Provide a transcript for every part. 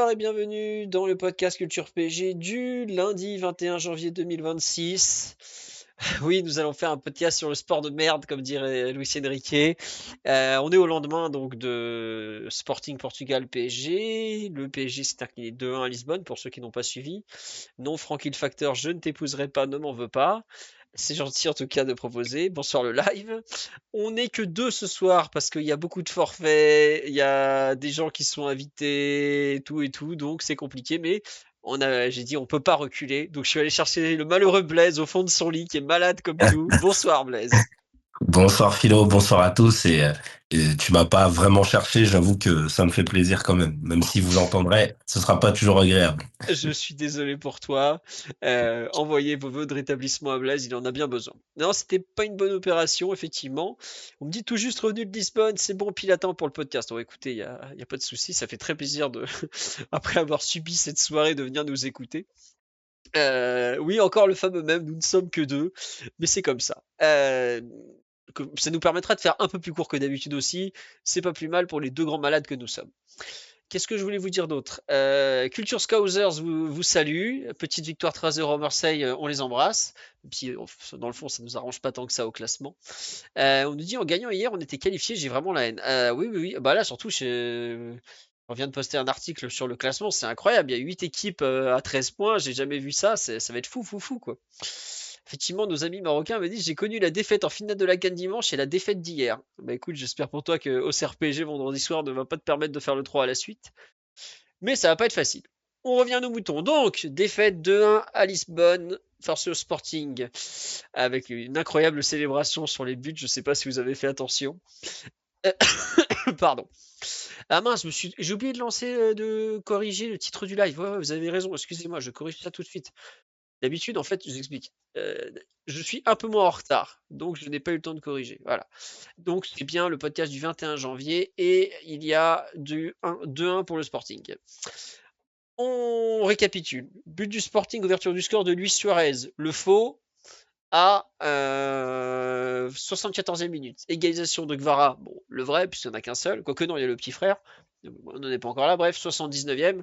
Bonsoir et bienvenue dans le podcast Culture PG du lundi 21 janvier 2026. Oui, nous allons faire un podcast sur le sport de merde, comme dirait Luis Enrique. On est au lendemain donc de Sporting Portugal PSG. Le PSG s'est incliné 2-1 à Lisbonne pour ceux qui n'ont pas suivi. Non, Francky le facteur, je ne t'épouserai pas, ne m'en veux pas. C'est gentil en tout cas de proposer. Bonsoir le live. On n'est que deux ce soir parce qu'il y a beaucoup de forfaits, il y a des gens qui sont invités, tout et tout, donc c'est compliqué, mais j'ai dit on peut pas reculer, donc je suis allé chercher le malheureux Blaise au fond de son lit qui est malade comme tout. Bonsoir Blaise. Bonsoir Philo, bonsoir à tous et tu m'as pas vraiment cherché, j'avoue que ça me fait plaisir quand même, même si vous l'entendrez, ce sera pas toujours agréable. Je suis désolé pour toi. Envoyez vos vœux de rétablissement à Blaise, il en a bien besoin. Non, c'était pas une bonne opération, effectivement. On me dit tout juste revenu de Lisbonne, c'est bon, pile à temps pour le podcast. Bon, écoutez, y a pas de souci, ça fait très plaisir de, après avoir subi cette soirée, de venir nous écouter. Oui, encore le fameux même, nous ne sommes que deux, mais c'est comme ça. Ça nous permettra de faire un peu plus court que d'habitude aussi. C'est pas plus mal pour les deux grands malades que nous sommes. Qu'est-ce que je voulais vous dire d'autre? Culture Scousers vous salue. Petite victoire 3-0 à Marseille, on les embrasse. Même si dans le fond, ça nous arrange pas tant que ça au classement. On nous dit en gagnant hier, on était qualifié. J'ai vraiment la haine. Oui, oui, oui. Bah là, surtout, on vient de poster un article sur le classement. C'est incroyable. Il y a 8 équipes à 13 points. J'ai jamais vu ça. Ça va être fou, fou, fou, quoi. Effectivement, nos amis marocains me disent j'ai connu la défaite en finale de la CAN dimanche et la défaite d'hier. Bah écoute, j'espère pour toi que OCR PSG vendredi soir ne va pas te permettre de faire le 3 à la suite. Mais ça va pas être facile. On revient à nos moutons. Donc, défaite 2-1 à Lisbonne face au Sporting avec une incroyable célébration sur les buts. Je sais pas si vous avez fait attention. Pardon. Ah mince, j'ai oublié de lancer, de corriger le titre du live. Ouais, vous avez raison. Excusez-moi, je corrige ça tout de suite. D'habitude, en fait, je vous explique. Je suis un peu moins en retard, donc je n'ai pas eu le temps de corriger. Voilà. Donc c'est bien le podcast du 21 janvier et il y a du 2-1 pour le Sporting. On récapitule. But du Sporting, ouverture du score de Luis Suarez. Le faux à 74e minute. Égalisation de Gvara. Bon, le vrai, puisqu'il n'y en a qu'un seul. Quoique non, il y a le petit frère. On n'en est pas encore là. Bref, 79e.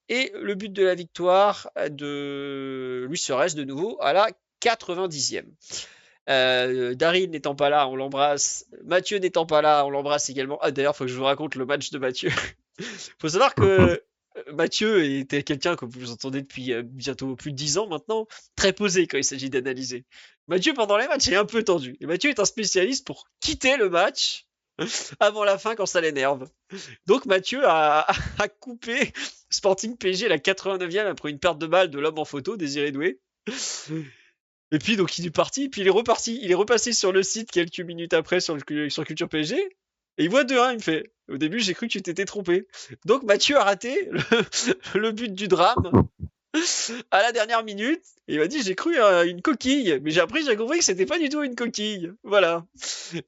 Et le but de la victoire de Luis Suarez, de nouveau, à la 90e. Daryl n'étant pas là, on l'embrasse. Mathieu n'étant pas là, on l'embrasse également. Ah, d'ailleurs, il faut que je vous raconte le match de Mathieu. Faut savoir que Mathieu était quelqu'un, comme vous entendez depuis bientôt plus de 10 ans maintenant, très posé quand il s'agit d'analyser. Mathieu, pendant les matchs, est un peu tendu. Et Mathieu est un spécialiste pour quitter le match avant la fin quand ça l'énerve. Donc Mathieu a coupé Sporting PSG à la 89e après une perte de balle de l'homme en photo, Désiré Doué. Et puis donc il est parti, puis il est reparti, il est repassé sur le site quelques minutes après sur Culture PSG, et il voit 2-1, il me fait au début j'ai cru que tu t'étais trompé. Donc Mathieu a raté le but du drame à la dernière minute, et il m'a dit j'ai cru une coquille, mais après j'ai compris que c'était pas du tout une coquille. Voilà.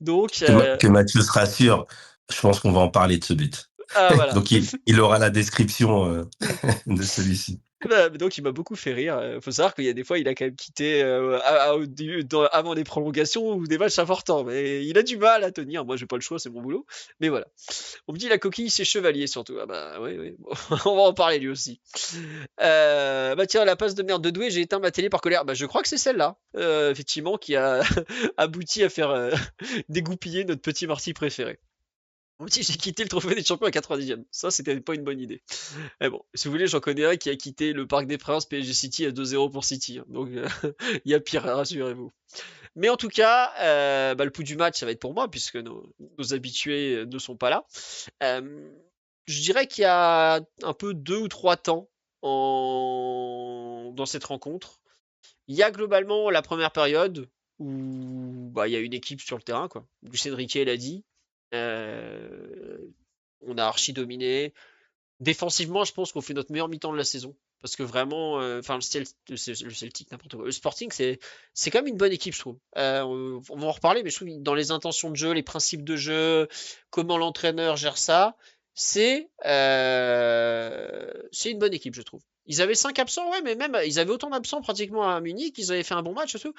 Donc Que Mathieu se rassure, je pense qu'on va en parler de ce but. voilà. Donc il aura la description de celui-ci. Donc il m'a beaucoup fait rire. Faut savoir qu'il y a des fois, il a quand même quitté avant les prolongations ou des matchs importants. Mais il a du mal à tenir. Moi, j'ai pas le choix, c'est mon boulot. Mais voilà. On me dit la coquille, c'est Chevalier surtout. Ah bah oui, oui. Bon, on va en parler lui aussi. Bah tiens, la passe de merde de Doué, j'ai éteint ma télé par colère. Bah je crois que c'est celle-là, effectivement, qui a abouti à faire dégoupiller notre petit Marty préféré. On me dit j'ai quitté le trophée des champions à 90e. Ça, c'était pas une bonne idée. Mais bon, si vous voulez, j'en connais un qui a quitté le Parc des Princes PSG City à 2-0 pour City. Hein. Donc, il y a pire, rassurez-vous. Mais en tout cas, bah, le pouls du match, ça va être pour moi, puisque nos habitués ne sont pas là. Je dirais qu'il y a un peu 2 ou 3 temps dans cette rencontre. Il y a globalement la première période où bah, il y a une équipe sur le terrain, quoi. Lucien Riquet l'a dit. On a archi dominé. Défensivement, je pense qu'on fait notre meilleur mi-temps de la saison. Parce que vraiment, enfin, le Celtic, n'importe quoi. Le Sporting, c'est quand même une bonne équipe, je trouve. On va en reparler, mais je trouve que dans les intentions de jeu, les principes de jeu, comment l'entraîneur gère ça, c'est une bonne équipe, je trouve. Ils avaient 5 absents, ouais, mais même, ils avaient autant d'absents pratiquement à Munich, ils avaient fait un bon match, surtout.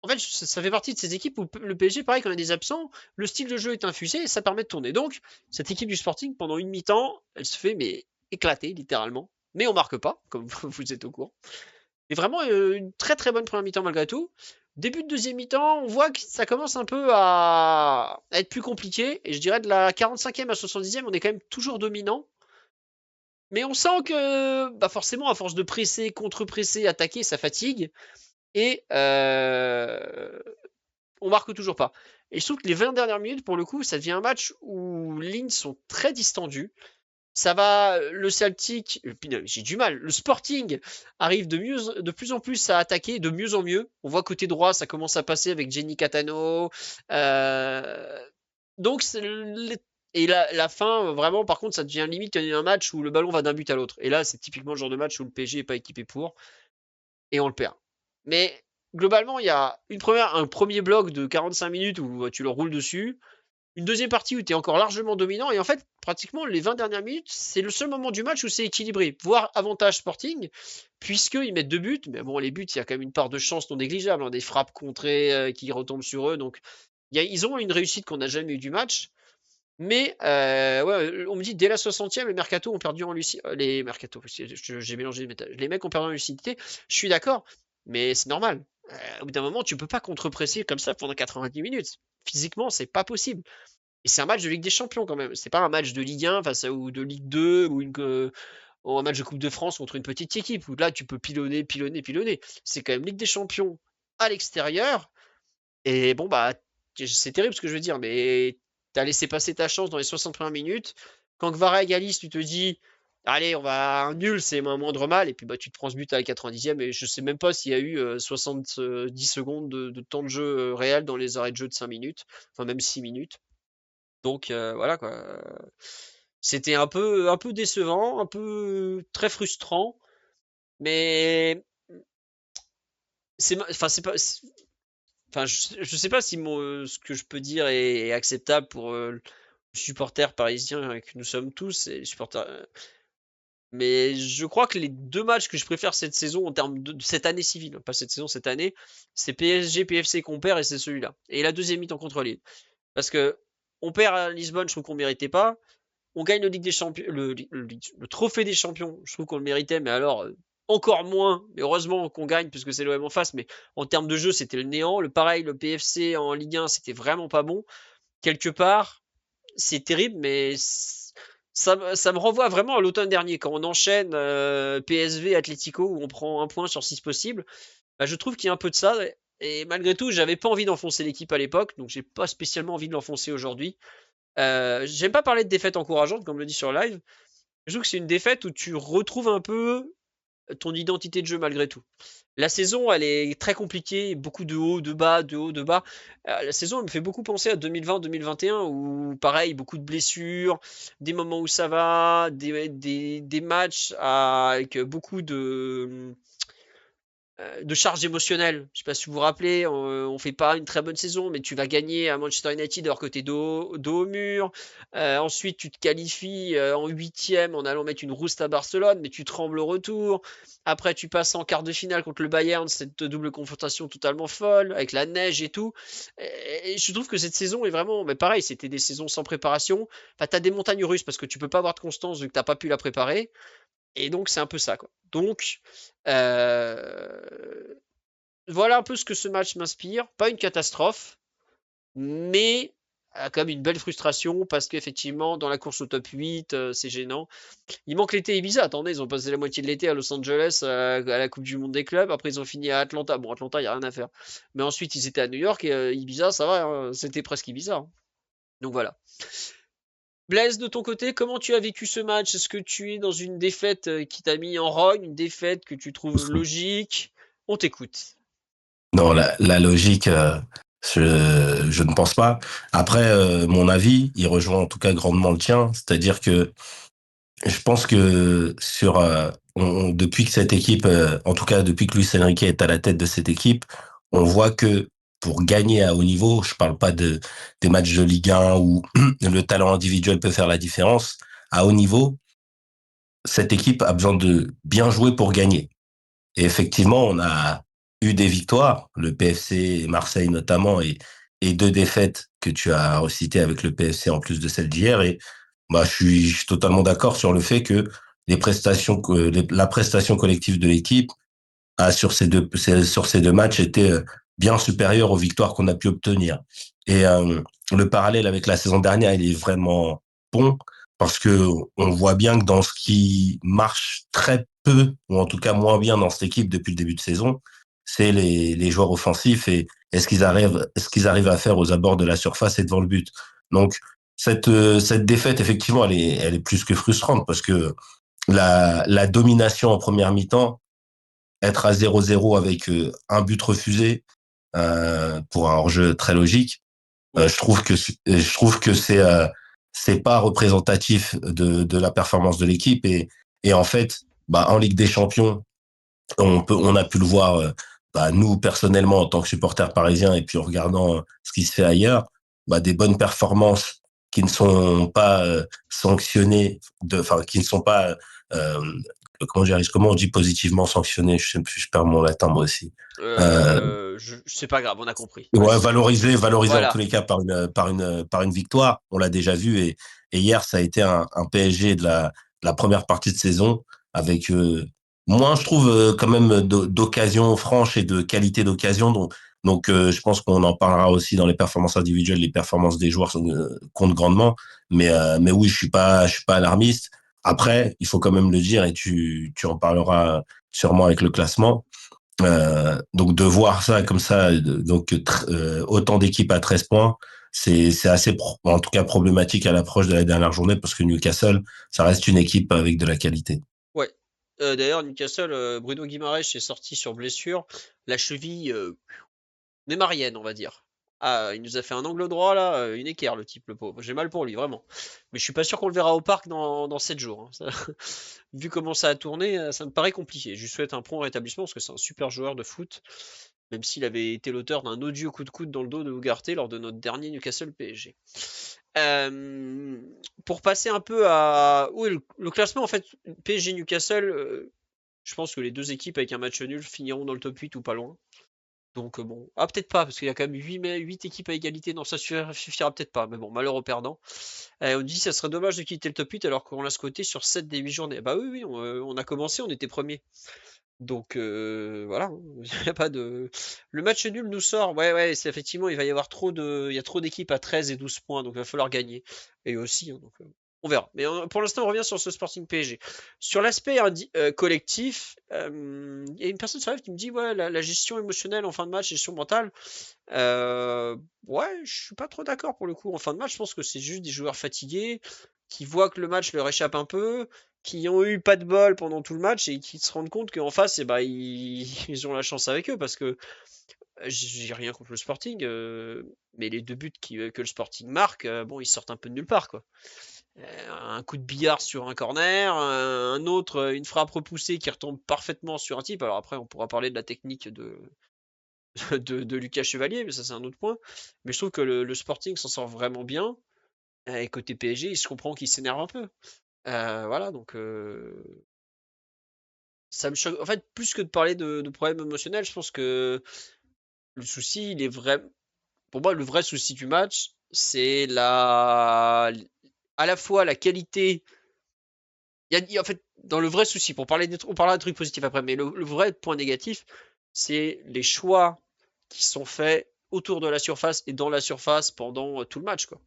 En fait, ça fait partie de ces équipes où le PSG, pareil, quand on a des absents, le style de jeu est infusé et ça permet de tourner. Donc, cette équipe du Sporting, pendant une mi-temps, elle se fait mais éclaté, littéralement. Mais on marque pas, comme vous êtes au courant. Mais vraiment, une très très bonne première mi-temps malgré tout. Début de deuxième mi-temps, on voit que ça commence un peu à être plus compliqué. Et je dirais de la 45e à 70e, on est quand même toujours dominant. Mais on sent que bah forcément, à force de presser, contre-presser, attaquer, ça fatigue. Et on marque toujours pas. Et je trouve que les 20 dernières minutes, pour le coup, ça devient un match où les lignes sont très distendues. Ça va, le Celtic, j'ai du mal, le Sporting arrive de plus en plus à attaquer, de mieux en mieux. On voit côté droit, ça commence à passer avec Jenny Catano. Donc, et la fin, vraiment, par contre, ça devient limite un match où le ballon va d'un but à l'autre. Et là, c'est typiquement le genre de match où le PSG n'est pas équipé pour, et on le perd. Mais globalement, il y a un premier bloc de 45 minutes où tu le roules dessus. Une deuxième partie où tu es encore largement dominant. Et en fait, pratiquement les 20 dernières minutes, c'est le seul moment du match où c'est équilibré, voire avantage Sporting, puisqu'ils mettent 2 buts. Mais bon, les buts, il y a quand même une part de chance non négligeable, hein, des frappes contrées qui retombent sur eux. Donc, ils ont une réussite qu'on n'a jamais eu du match. Mais ouais, on me dit dès la 60e, les mercato ont perdu en lucidité. Les mercato, j'ai mélangé les métages. Les mecs ont perdu en lucidité. Je suis d'accord, mais c'est normal. Au bout d'un moment, tu peux pas contre-presser comme ça pendant 90 minutes. Physiquement, c'est pas possible. Et c'est un match de Ligue des Champions quand même. C'est pas un match de Ligue 1 ou de Ligue 2 ou un match de Coupe de France contre une petite équipe où là tu peux pilonner, pilonner, pilonner. C'est quand même Ligue des Champions à l'extérieur. Et bon bah c'est terrible ce que je veux dire, mais t'as laissé passer ta chance dans les 60 premières minutes. Quand Kvara égalise, tu te dis allez, on va un nul, c'est un moindre mal. Et puis bah tu te prends ce but à la 90e et je sais même pas s'il y a eu 70 secondes de temps de jeu réel dans les arrêts de jeu de 5 minutes, enfin même 6 minutes. Donc voilà quoi. C'était un peu décevant, un peu très frustrant, mais enfin c'est pas, enfin je sais pas si ce que je peux dire est acceptable pour le supporter parisien que nous sommes tous, et les supporters. Mais je crois que les deux matchs que je préfère cette saison en termes de cette année civile, pas cette saison, cette année, c'est PSG PFC qu'on perd et c'est celui-là. Et la deuxième mi-temps contre Lille, parce que on perd à Lisbonne, je trouve qu'on méritait pas. On gagne le Ligue des Champions, le trophée des champions. Je trouve qu'on le méritait, mais alors encore moins. Mais heureusement qu'on gagne parce que c'est l'OM en face. Mais en termes de jeu, c'était le néant. Le pareil, le PFC en Ligue 1, c'était vraiment pas bon. Quelque part, c'est terrible, mais ça me renvoie vraiment à l'automne dernier quand on enchaîne PSV Atlético où on prend un point sur 6 possibles. Bah, je trouve qu'il y a un peu de ça. Et malgré tout, j'avais pas envie d'enfoncer l'équipe à l'époque, donc j'ai pas spécialement envie de l'enfoncer aujourd'hui. J'aime pas parler de défaite encourageante, comme le dit sur live. Je trouve que c'est une défaite où tu retrouves un peu ton identité de jeu malgré tout. La saison, elle est très compliquée, beaucoup de hauts, de bas, de hauts, de bas. La saison, elle me fait beaucoup penser à 2020-2021, où pareil, beaucoup de blessures, des moments où ça va, des matchs avec beaucoup de charge émotionnelle. Je sais pas si vous vous rappelez, on fait pas une très bonne saison, mais tu vas gagner à Manchester United alors que t'es dos au mur. Ensuite, tu te qualifies en huitième en allant mettre une rouste à Barcelone, mais tu trembles au retour. Après, tu passes en quart de finale contre le Bayern, cette double confrontation totalement folle, avec la neige et tout. Et je trouve que cette saison est vraiment, mais pareil, c'était des saisons sans préparation. Enfin, t'as des montagnes russes parce que tu peux pas avoir de constance vu que t'as pas pu la préparer. Et donc, c'est un peu ça, quoi. Donc, voilà un peu ce que ce match m'inspire. Pas une catastrophe, mais quand même une belle frustration parce qu'effectivement, dans la course au top 8, c'est gênant. Il manque l'été Ibiza. Attendez, ils ont passé la moitié de l'été à Los Angeles à la Coupe du Monde des clubs. Après, ils ont fini à Atlanta. Bon, Atlanta, il n'y a rien à faire. Mais ensuite, ils étaient à New York et Ibiza, ça va, hein, c'était presque Ibiza, hein. Donc voilà. Blaise, de ton côté, comment tu as vécu ce match? Est-ce que tu es dans une défaite qui t'a mis en rogne, une défaite que tu trouves logique? On t'écoute. Non, la logique, je ne pense pas. Après, mon avis, il rejoint en tout cas grandement le tien. C'est-à-dire que je pense que depuis que cette équipe, en tout cas depuis que Luis Enrique est à la tête de cette équipe, on voit que pour gagner à haut niveau, je parle pas des matchs de Ligue 1 où le talent individuel peut faire la différence. À haut niveau, cette équipe a besoin de bien jouer pour gagner. Et effectivement, on a eu des victoires, le PFC et Marseille notamment, et deux défaites que tu as recitées avec le PFC en plus de celle d'hier. Et bah, je suis totalement d'accord sur le fait que la prestation collective de l'équipe sur ces deux matchs était bien supérieure aux victoires qu'on a pu obtenir. Et le parallèle avec la saison dernière, il est vraiment bon parce que on voit bien que dans ce qui marche très peu, ou en tout cas moins bien dans cette équipe depuis le début de saison, c'est les joueurs offensifs et ce qu'ils arrivent à faire aux abords de la surface et devant le but. Donc, cette défaite, effectivement, elle est plus que frustrante parce que la domination en première mi-temps, être à 0-0 avec un but refusé pour un hors-jeu très logique, Ouais. je trouve que c'est pas représentatif de la performance de l'équipe et en fait, bah en Ligue des Champions, on a pu le voir bah, nous personnellement en tant que supporters parisiens et puis en regardant ce qui se fait ailleurs, bah des bonnes performances qui ne sont pas sanctionnées enfin qui ne sont pas comment on dit positivement sanctionnées, je perds mon latin moi aussi. Euh, C'est pas grave, on a compris. Ouais, Vas-y. valorisé en tous Voilà. les cas par une victoire. On l'a déjà vu et hier ça a été un PSG de la première partie de saison avec moins, je trouve quand même d'occasions franches et de qualité d'occasion. Donc je pense qu'on en parlera aussi dans les performances individuelles, les performances des joueurs comptent grandement. Mais oui, je suis pas alarmiste. Après, il faut quand même le dire et tu en parleras sûrement avec le classement. Donc de voir ça comme ça, autant d'équipes à 13 points, c'est assez en tout cas problématique à l'approche de la dernière journée parce que Newcastle, ça reste une équipe avec de la qualité. Ouais. D'ailleurs, Newcastle, Bruno Guimaraes est sorti sur blessure. La cheville neymarienne, on va dire. Ah, il nous a fait un angle droit là, une équerre le type, le pauvre. J'ai mal pour lui, vraiment. Mais je suis pas sûr qu'on le verra au parc dans 7 jours, hein. Vu comment ça a tourné, ça me paraît compliqué. Je lui souhaite un prompt rétablissement parce que c'est un super joueur de foot, même s'il avait été l'auteur d'un odieux coup de coude dans le dos de Ugarte lors de notre dernier Newcastle PSG. Euh, pour passer un peu à oui, le classement, en fait, PSG Newcastle, je pense que les deux équipes avec un match nul finiront dans le top 8 ou pas loin. Donc bon, ah peut-être pas, parce qu'il y a quand même 8 équipes à égalité, non ça suffira peut-être pas, mais bon, malheur aux perdants. On dit ça serait dommage de quitter le top 8 alors qu'on l'a scoté sur 7 des 8 journées. Bah oui, oui, on a commencé, on était premier. Donc voilà, hein, y a pas de. Le match nul nous sort. Ouais, ouais, c'est effectivement, il va y avoir il y a trop d'équipes à 13 et 12 points, donc il va falloir gagner. Et aussi, hein, donc on verra. Mais pour l'instant, on revient sur ce Sporting PSG. Sur l'aspect collectif, il y a une personne sur live qui me dit ouais, la gestion émotionnelle en fin de match, gestion mentale. Euh, ouais, je suis pas trop d'accord pour le coup. En fin de match, je pense que c'est juste des joueurs fatigués qui voient que le match leur échappe un peu, qui ont eu pas de bol pendant tout le match et qui se rendent compte qu'en face, eh ben, ils ont la chance avec eux parce que j'ai rien contre le Sporting, mais les deux buts que le Sporting marque, bon, ils sortent un peu de nulle part, quoi. Un coup de billard sur un corner, un autre, une frappe repoussée qui retombe parfaitement sur un type. Alors après, on pourra parler de la technique de Lucas Chevalier, mais ça c'est un autre point. Mais je trouve que le Sporting s'en sort vraiment bien. Et côté PSG, il se comprend qu'il s'énerve un peu. Voilà, donc ça me choque. En fait, plus que de parler de problèmes émotionnels, je pense que le souci, il est vrai. Pour moi, le vrai souci du match, c'est à la fois la qualité. En fait, dans le vrai souci, on parlera de trucs positifs après, mais le vrai point négatif, c'est les choix qui sont faits autour de la surface et dans la surface pendant tout le match, quoi.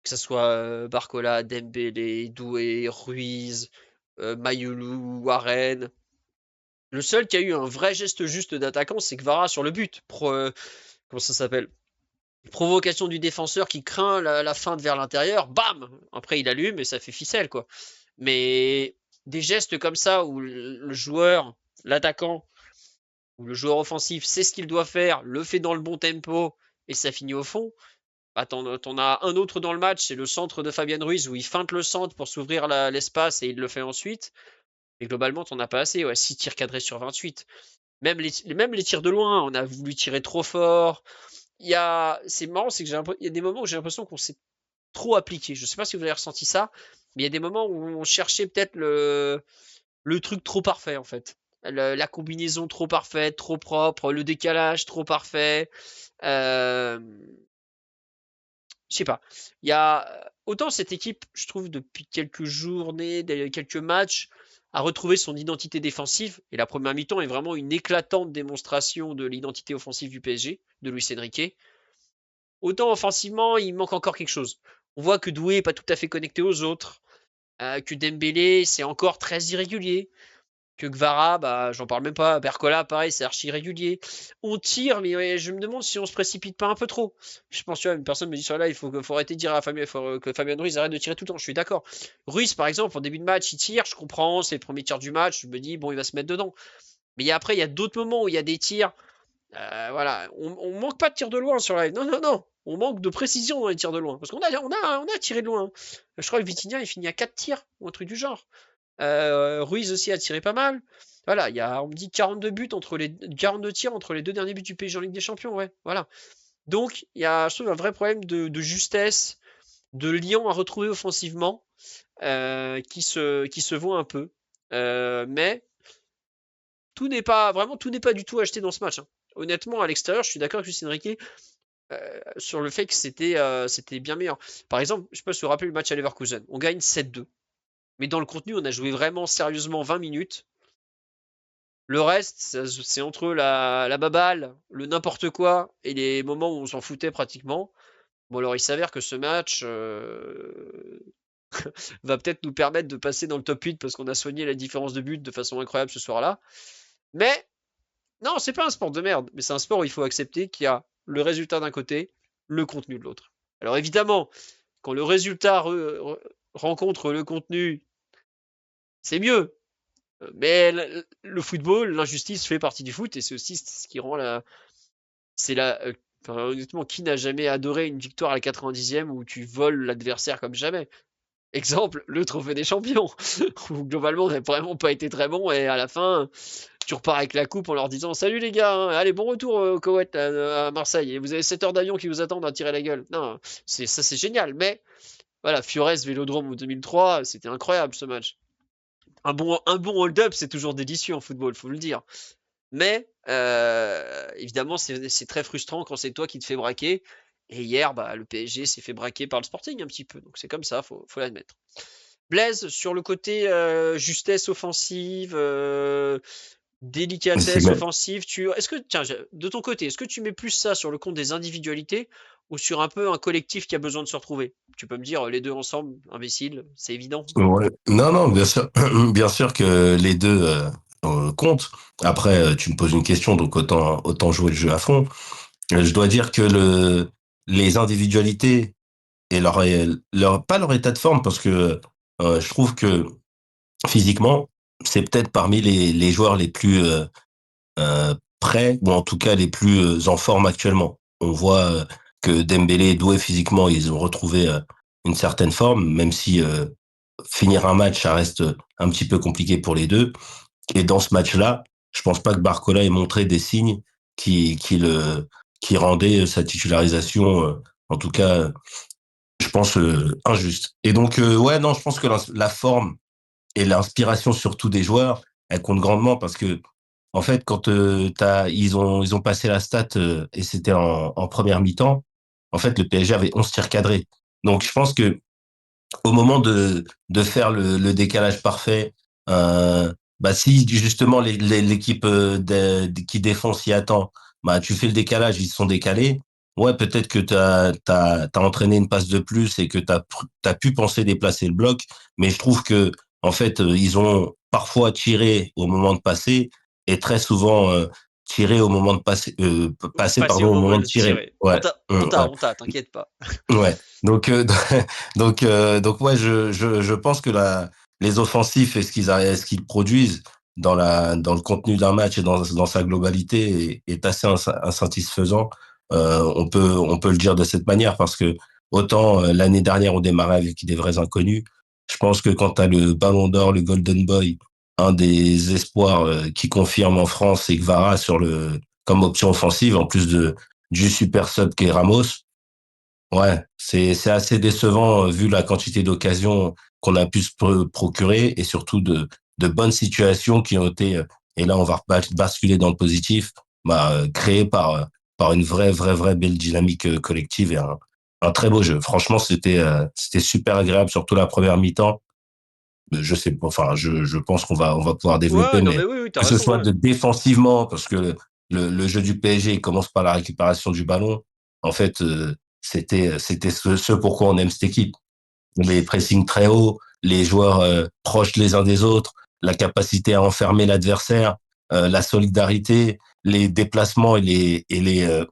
Que ce soit Barcola, Dembélé, Doué, Ruiz, Mayulu, Warren. Le seul qui a eu un vrai geste juste d'attaquant, c'est Kvara sur le but. Comment ça s'appelle? Provocation du défenseur qui craint la feinte vers l'intérieur, bam! Après il allume et ça fait ficelle, quoi. Mais des gestes comme ça où le joueur, l'attaquant, ou le joueur offensif sait ce qu'il doit faire, le fait dans le bon tempo et ça finit au fond. Bah, t'en as un autre dans le match, c'est le centre de Fabian Ruiz où il feinte le centre pour s'ouvrir l'espace et il le fait ensuite. Et globalement, t'en as pas assez. Ouais, 6 tirs cadrés sur 28. Même les tirs de loin, on a voulu tirer trop fort. C'est marrant, c'est que il y a des moments où j'ai l'impression qu'on s'est trop appliqué. Je sais pas si vous avez ressenti ça, mais il y a des moments où on cherchait peut-être le truc trop parfait en fait. La combinaison trop parfaite, trop propre, le décalage trop parfait. Euh, je sais pas. Il y a autant cette équipe, je trouve, depuis quelques journées, quelques matchs, à retrouver son identité défensive. Et la première mi-temps est vraiment une éclatante démonstration de l'identité offensive du PSG, de Luis Enrique. Autant offensivement, il manque encore quelque chose. On voit que Doué n'est pas tout à fait connecté aux autres, que Dembélé, c'est encore très irrégulier, que Gvara, bah, j'en parle même pas. Bercola, pareil, c'est archi irrégulier. On tire, mais ouais, je me demande si on se précipite pas un peu trop. Je pense, tu vois, une personne me dit sur là, faut arrêter de dire à Fabien, que Fabien Ruiz arrête de tirer tout le temps. Je suis d'accord. Ruiz, par exemple, en début de match, il tire, je comprends, c'est le premier tir du match, je me dis, bon, il va se mettre dedans. Mais après, il y a d'autres moments où il y a des tirs. Voilà, on manque pas de tirs de loin sur la live. Non, non, non. On manque de précision dans les tirs de loin. Parce qu'on a tiré de loin. Je crois que Vitinha, il finit à 4 tirs, ou un truc du genre. Ruiz aussi a tiré pas mal. Voilà, on me dit 42 buts 42 tirs entre les deux derniers buts du PSG en Ligue des Champions, ouais, voilà. Donc, il y a, je trouve, un vrai problème de justesse, de lien à retrouver offensivement, qui se voit un peu. Mais tout n'est pas du tout acheté dans ce match, hein. Honnêtement, à l'extérieur, je suis d'accord avec Luis Enrique sur le fait que c'était bien meilleur. Par exemple, je sais pas si vous vous rappelez le match à Leverkusen. On gagne 7-2. Mais dans le contenu, on a joué vraiment sérieusement 20 minutes. Le reste, c'est entre la baballe, le n'importe quoi et les moments où on s'en foutait pratiquement. Bon, alors il s'avère que ce match va peut-être nous permettre de passer dans le top 8 parce qu'on a soigné la différence de but de façon incroyable ce soir-là. Mais non, c'est pas un sport de merde, mais c'est un sport où il faut accepter qu'il y a le résultat d'un côté, le contenu de l'autre. Alors évidemment, quand le résultat rencontre le contenu, c'est mieux. Mais le football, l'injustice fait partie du foot et c'est aussi ce qui rend la. C'est la. Enfin, honnêtement, qui n'a jamais adoré une victoire à la 90e où tu voles l'adversaire comme jamais? Exemple, le trophée des champions, où globalement on n'a vraiment pas été très bon et à la fin, tu repars avec la coupe en leur disant salut les gars, hein, allez bon retour au Koweït à Marseille et vous avez 7 heures d'avion qui vous attendent à tirer la gueule. Non, c'est génial, mais voilà, Fiores Vélodrome en 2003, c'était incroyable ce match. Un bon hold-up, c'est toujours délicieux en football, faut le dire. Mais évidemment, c'est très frustrant quand c'est toi qui te fais braquer. Et hier, bah, le PSG s'est fait braquer par le Sporting un petit peu. Donc c'est comme ça, faut l'admettre. Blaise, sur le côté justesse offensive, délicatesse offensive, tiens, de ton côté, est-ce que tu mets plus ça sur le compte des individualités ou sur un peu un collectif qui a besoin de se retrouver? Tu peux me dire les deux ensemble, imbécile, c'est évident. Ouais. Non, non, bien sûr, bien sûr que les deux comptent. Après, tu me poses une question, donc autant jouer le jeu à fond. Je dois dire que les individualités et pas leur état de forme, parce que je trouve que physiquement, c'est peut-être parmi les joueurs les plus prêts, ou en tout cas les plus en forme actuellement. On voit que Dembélé et Doué physiquement, ils ont retrouvé une certaine forme, même si finir un match, ça reste un petit peu compliqué pour les deux. Et dans ce match-là, je pense pas que Barcola ait montré des signes qui rendaient sa titularisation, en tout cas, je pense, injuste. Et donc, ouais, non, je pense que la forme et l'inspiration surtout des joueurs, elle compte grandement parce que, en fait, quand ils ont passé la stat et c'était en première mi-temps, en fait, le PSG avait 11 tirs cadrés. Donc, je pense que au moment de faire le décalage parfait, bah si justement l'équipe qui défend s'y attend, bah tu fais le décalage, ils se sont décalés. Ouais, peut-être que t'as entraîné une passe de plus et que t'as pu penser déplacer le bloc, mais je trouve que en fait ils ont parfois tiré au moment de passer et très souvent tiré au moment de passer, passer Passer au pardon au moment moment de de tirer. tirer. Ouais, ouais. On t'a, t'inquiète pas. Ouais. Donc, donc ouais, je pense que les offensifs et ce qu'ils produisent dans le contenu d'un match et dans sa globalité est assez insatisfaisant. On peut le dire de cette manière parce que autant l'année dernière on démarrait avec des vrais inconnus. Je pense que quand tu as le Ballon d'Or, le Golden Boy, un des espoirs qui confirme en France, c'est Kvara comme option offensive en plus du super sub qu'est Ramos. Ouais, c'est assez décevant vu la quantité d'occasions qu'on a pu se procurer et surtout de bonnes situations qui ont été et là on va basculer dans le positif, créées par une vraie belle dynamique collective et un très beau jeu. Franchement, c'était super agréable surtout la première mi-temps. je sais pas, enfin, je pense qu'on va pouvoir Ouais, développer, non, mais mais oui, oui, t'as que ce raison, soit ouais. de défensivement, parce que le jeu du PSG commence par la récupération du ballon. En fait, c'était ce pourquoi on aime cette équipe. Les pressings très hauts, les joueurs proches les uns des autres, la capacité à enfermer l'adversaire, la solidarité, les déplacements et les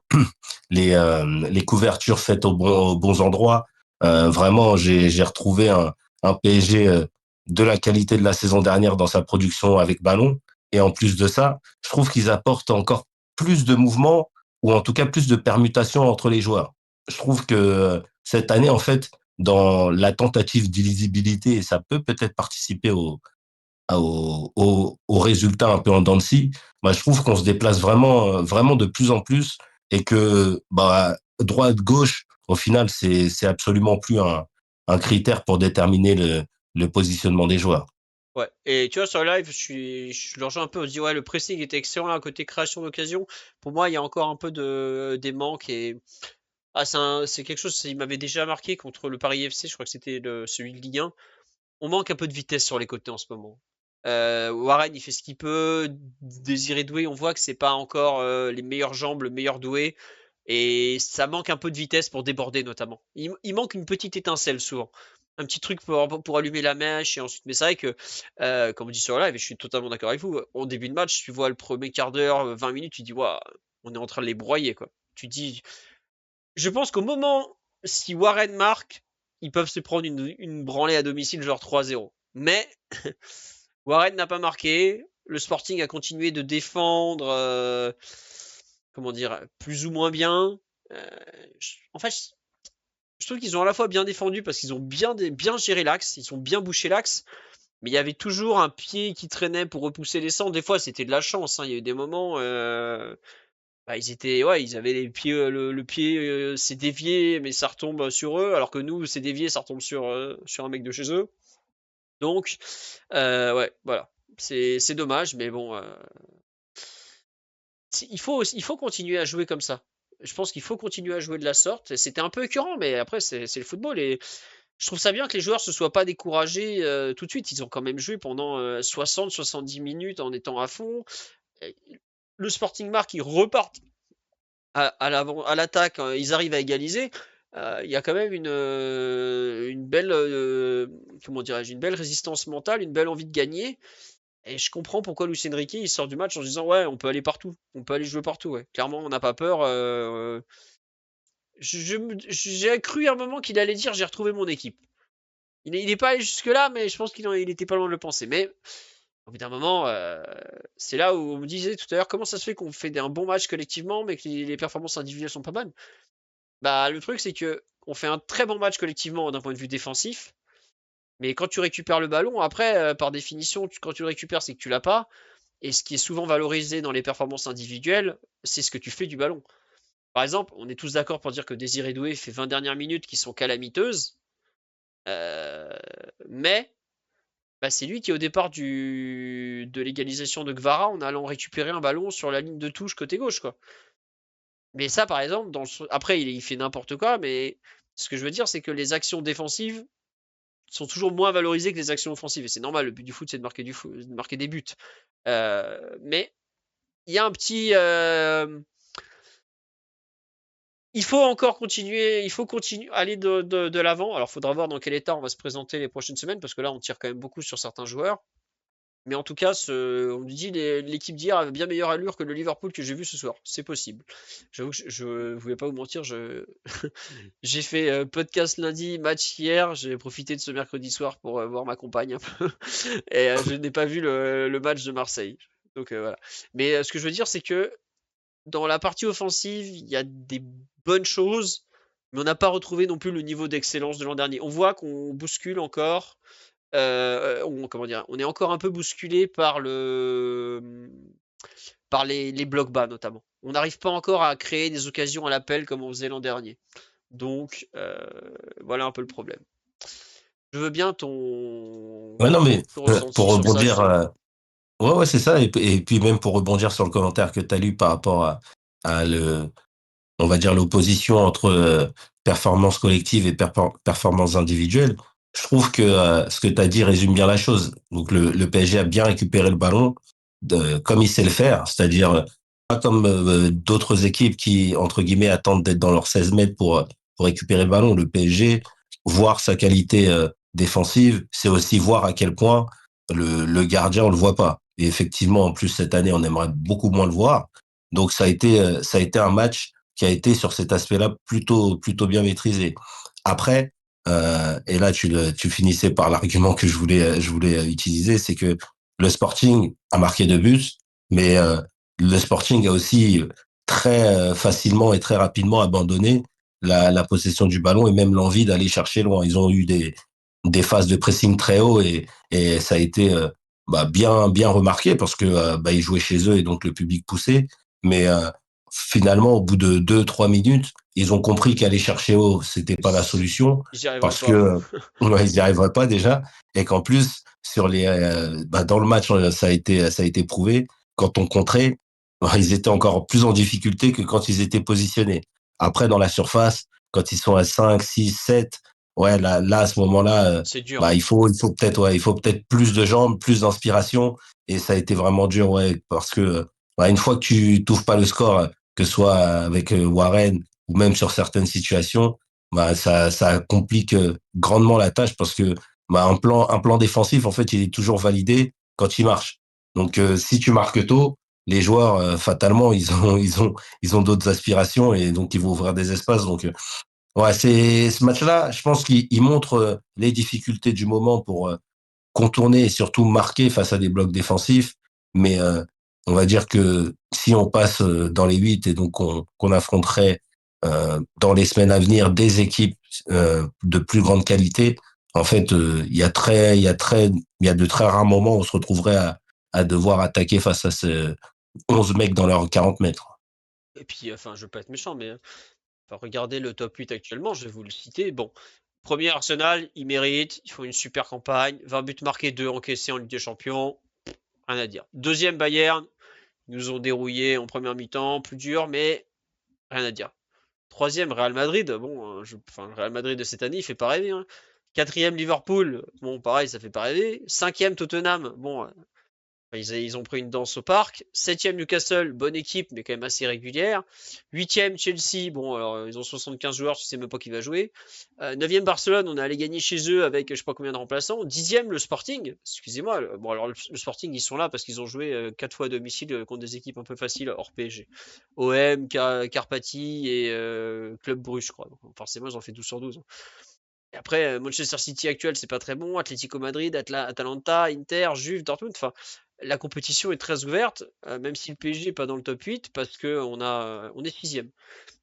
couvertures faites aux bons endroits. Vraiment, j'ai retrouvé un PSG de la qualité de la saison dernière dans sa production avec ballon. Et en plus de ça, je trouve qu'ils apportent encore plus de mouvements ou en tout cas plus de permutations entre les joueurs. Je trouve que cette année, en fait, dans la tentative d'illisibilité, et ça peut peut-être participer au résultat un peu en dents de scie, bah, je trouve qu'on se déplace vraiment de plus en plus et que bah, droite-gauche, au final, c'est absolument plus un critère pour déterminer le positionnement des joueurs. Ouais. Et tu vois, sur le live, je le rejoins un peu. On se dit, ouais, le pressing était excellent à côté création d'occasion. Pour moi, il y a encore un peu des manques et ah, c'est quelque chose, il m'avait déjà marqué contre le Paris FC. Je crois que c'était celui de Ligue 1. On manque un peu de vitesse sur les côtés en ce moment. Warren, il fait ce qu'il peut. Désiré Doué, on voit que c'est pas encore les meilleures jambes, le meilleur doué. Et ça manque un peu de vitesse pour déborder, notamment. Il manque une petite étincelle, souvent. Un petit truc pour allumer la mèche. Et ensuite, mais c'est vrai que, comme on dit sur le live, et je suis totalement d'accord avec vous, au début de match, tu vois le premier quart d'heure, 20 minutes, tu dis, waouh, on est en train de les broyer, quoi. Tu dis, je pense qu'au moment, si Warren marque, ils peuvent se prendre une branlée à domicile, genre 3-0. Mais Warren n'a pas marqué. Le Sporting a continué de défendre, comment dire, plus ou moins bien. Euh, en fait, je trouve qu'ils ont à la fois bien défendu parce qu'ils ont bien géré l'axe, ils ont bien bouché l'axe, mais il y avait toujours un pied qui traînait pour repousser les centres. Des fois, c'était de la chance, hein. Il y a eu des moments, bah, ils avaient les pieds, le pied s'est dévié, mais ça retombe sur eux, alors que nous, c'est dévié, ça retombe sur un mec de chez eux. Donc, ouais, voilà. C'est dommage, mais bon, il faut continuer à jouer comme ça. Je pense qu'il faut continuer à jouer de la sorte. C'était un peu écœurant, mais après, c'est le football. Et je trouve ça bien que les joueurs se soient pas découragés tout de suite. Ils ont quand même joué pendant 60-70 minutes en étant à fond. Le Sporting marque, ils repartent à l'attaque, ils arrivent à égaliser. Il y a quand même une belle, comment dirais-je, une belle résistance mentale, une belle envie de gagner. Et je comprends pourquoi Luis Enrique il sort du match en disant ouais, on peut aller partout, on peut aller jouer partout. Ouais. Clairement, on n'a pas peur. J'ai cru à un moment qu'il allait dire j'ai retrouvé mon équipe. Il n'est pas allé jusque là, mais je pense il était pas loin de le penser. Mais au bout d'un moment, c'est là où on me disait tout à l'heure comment ça se fait qu'on fait un bon match collectivement, mais que les performances individuelles sont pas bonnes. Bah le truc c'est que on fait un très bon match collectivement d'un point de vue défensif, mais quand tu récupères le ballon, après par définition, quand tu le récupères, c'est que tu l'as pas. Et ce qui est souvent valorisé dans les performances individuelles, c'est ce que tu fais du ballon. Par exemple, on est tous d'accord pour dire que Désiré Doué fait 20 dernières minutes qui sont calamiteuses, euh, mais bah, c'est lui qui est au départ de l'égalisation de Gvara en allant récupérer un ballon sur la ligne de touche côté gauche, quoi. Mais ça, par exemple, après, il fait n'importe quoi, mais ce que je veux dire, c'est que les actions défensives sont toujours moins valorisées que les actions offensives. Et c'est normal, le but du foot, c'est de marquer des buts. Mais il y a un petit. Il faut encore continuer, il faut continuer, aller de l'avant. Alors, il faudra voir dans quel état on va se présenter les prochaines semaines, parce que là, on tire quand même beaucoup sur certains joueurs. Mais en tout cas, on me dit l'équipe d'hier avait bien meilleure allure que le Liverpool que j'ai vu ce soir. C'est possible. J'avoue que je ne voulais pas vous mentir. J'ai fait podcast lundi, match hier. J'ai profité de ce mercredi soir pour voir ma compagne un peu. Et je n'ai pas vu le match de Marseille. Donc voilà. Mais ce que je veux dire, c'est que dans la partie offensive, il y a des bonnes choses, mais on n'a pas retrouvé non plus le niveau d'excellence de l'an dernier. On voit qu'on bouscule encore. Comment dire, on est encore un peu bousculé par les blocs bas notamment. On n'arrive pas encore à créer des occasions à l'appel comme on faisait l'an dernier. Donc voilà un peu le problème. Je veux bien Ouais, non, mais ton pour ressenti sur ça rebondir, justement. ouais, ouais, c'est ça. Et puis même pour rebondir sur le commentaire que tu as lu par rapport à on va dire l'opposition entre performance collective et performance individuelle. je trouve que ce que tu as dit résume bien la chose. Donc le PSG a bien récupéré le ballon comme il sait le faire, c'est-à-dire pas comme d'autres équipes qui, entre guillemets, attendent d'être dans leurs 16 mètres pour récupérer le ballon. Le PSG, voir sa qualité défensive, c'est aussi voir à quel point le gardien, on le voit pas. Et effectivement, en plus, cette année, on aimerait beaucoup moins le voir. Donc ça a été un match qui a été sur cet aspect-là plutôt bien maîtrisé. Après, et là, tu finissais par l'argument que je voulais utiliser, c'est que le Sporting a marqué 2 buts, mais le Sporting a aussi très facilement et très rapidement abandonné la possession du ballon et même l'envie d'aller chercher loin. Ils ont eu des phases de pressing très haut et ça a été bien remarqué parce que ils jouaient chez eux et donc le public poussait. Mais finalement, au bout de 2, 3 minutes, ils ont compris qu'aller chercher haut, c'était pas la solution J'y arriverai parce pas. que ouais, ils n'y arriveraient pas déjà et qu'en plus sur dans le match ça a été prouvé quand on contrait, ils étaient encore plus en difficulté que quand ils étaient positionnés. Après dans la surface, quand ils sont à 5 6 7 ouais là à ce moment-là C'est dur, hein. il faut peut-être plus de jambes, plus d'inspiration et ça a été vraiment dur ouais parce que une fois que tu t'ouvres pas le score que ce soit avec Warren ou même sur certaines situations, ça complique grandement la tâche parce que un plan défensif, en fait, il est toujours validé quand il marche. Donc, si tu marques tôt, les joueurs, fatalement, ils ont d'autres aspirations et donc ils vont ouvrir des espaces. Donc, ouais, c'est ce match-là, je pense qu'il montre les difficultés du moment pour contourner et surtout marquer face à des blocs défensifs. Mais on va dire que si on passe dans les 8 et donc qu'on affronterait dans les semaines à venir des équipes de plus grande qualité, en fait, il y a de très rares moments où on se retrouverait à devoir attaquer face à ces 11 mecs dans leurs 40 mètres. Et puis, enfin, je veux pas être méchant, mais enfin, regardez le top 8 actuellement, je vais vous le citer. Bon, premier Arsenal, ils méritent, ils font une super campagne, 20 buts marqués, 2 encaissés en Ligue des Champions, rien à dire. Deuxième Bayern, ils nous ont dérouillé en première mi-temps, plus dur, mais rien à dire. Troisième Real Madrid, bon, enfin, le Real Madrid de cette année, il fait pas rêver, hein. Quatrième Liverpool, bon, pareil, ça fait pas rêver. Cinquième Tottenham, bon, ils ont pris une danse au parc. Septième Newcastle, bonne équipe, mais quand même assez régulière. Huitième Chelsea, bon, alors ils ont 75 joueurs, tu sais même pas qui va jouer. Neuvième Barcelone, on est allé gagner chez eux avec je sais pas combien de remplaçants. Dixième le Sporting, excusez-moi. Bon, alors le Sporting, ils sont là parce qu'ils ont joué 4 fois à domicile contre des équipes un peu faciles hors PSG. OM, Carpati et Club Brugge, je crois. Donc, forcément, ils ont fait 12 sur 12. Et après, Manchester City actuel, c'est pas très bon. Atlético Madrid, Atalanta, Inter, Juve, Dortmund. Enfin, la compétition est très ouverte, même si le PSG n'est pas dans le top 8, parce que on est sixième.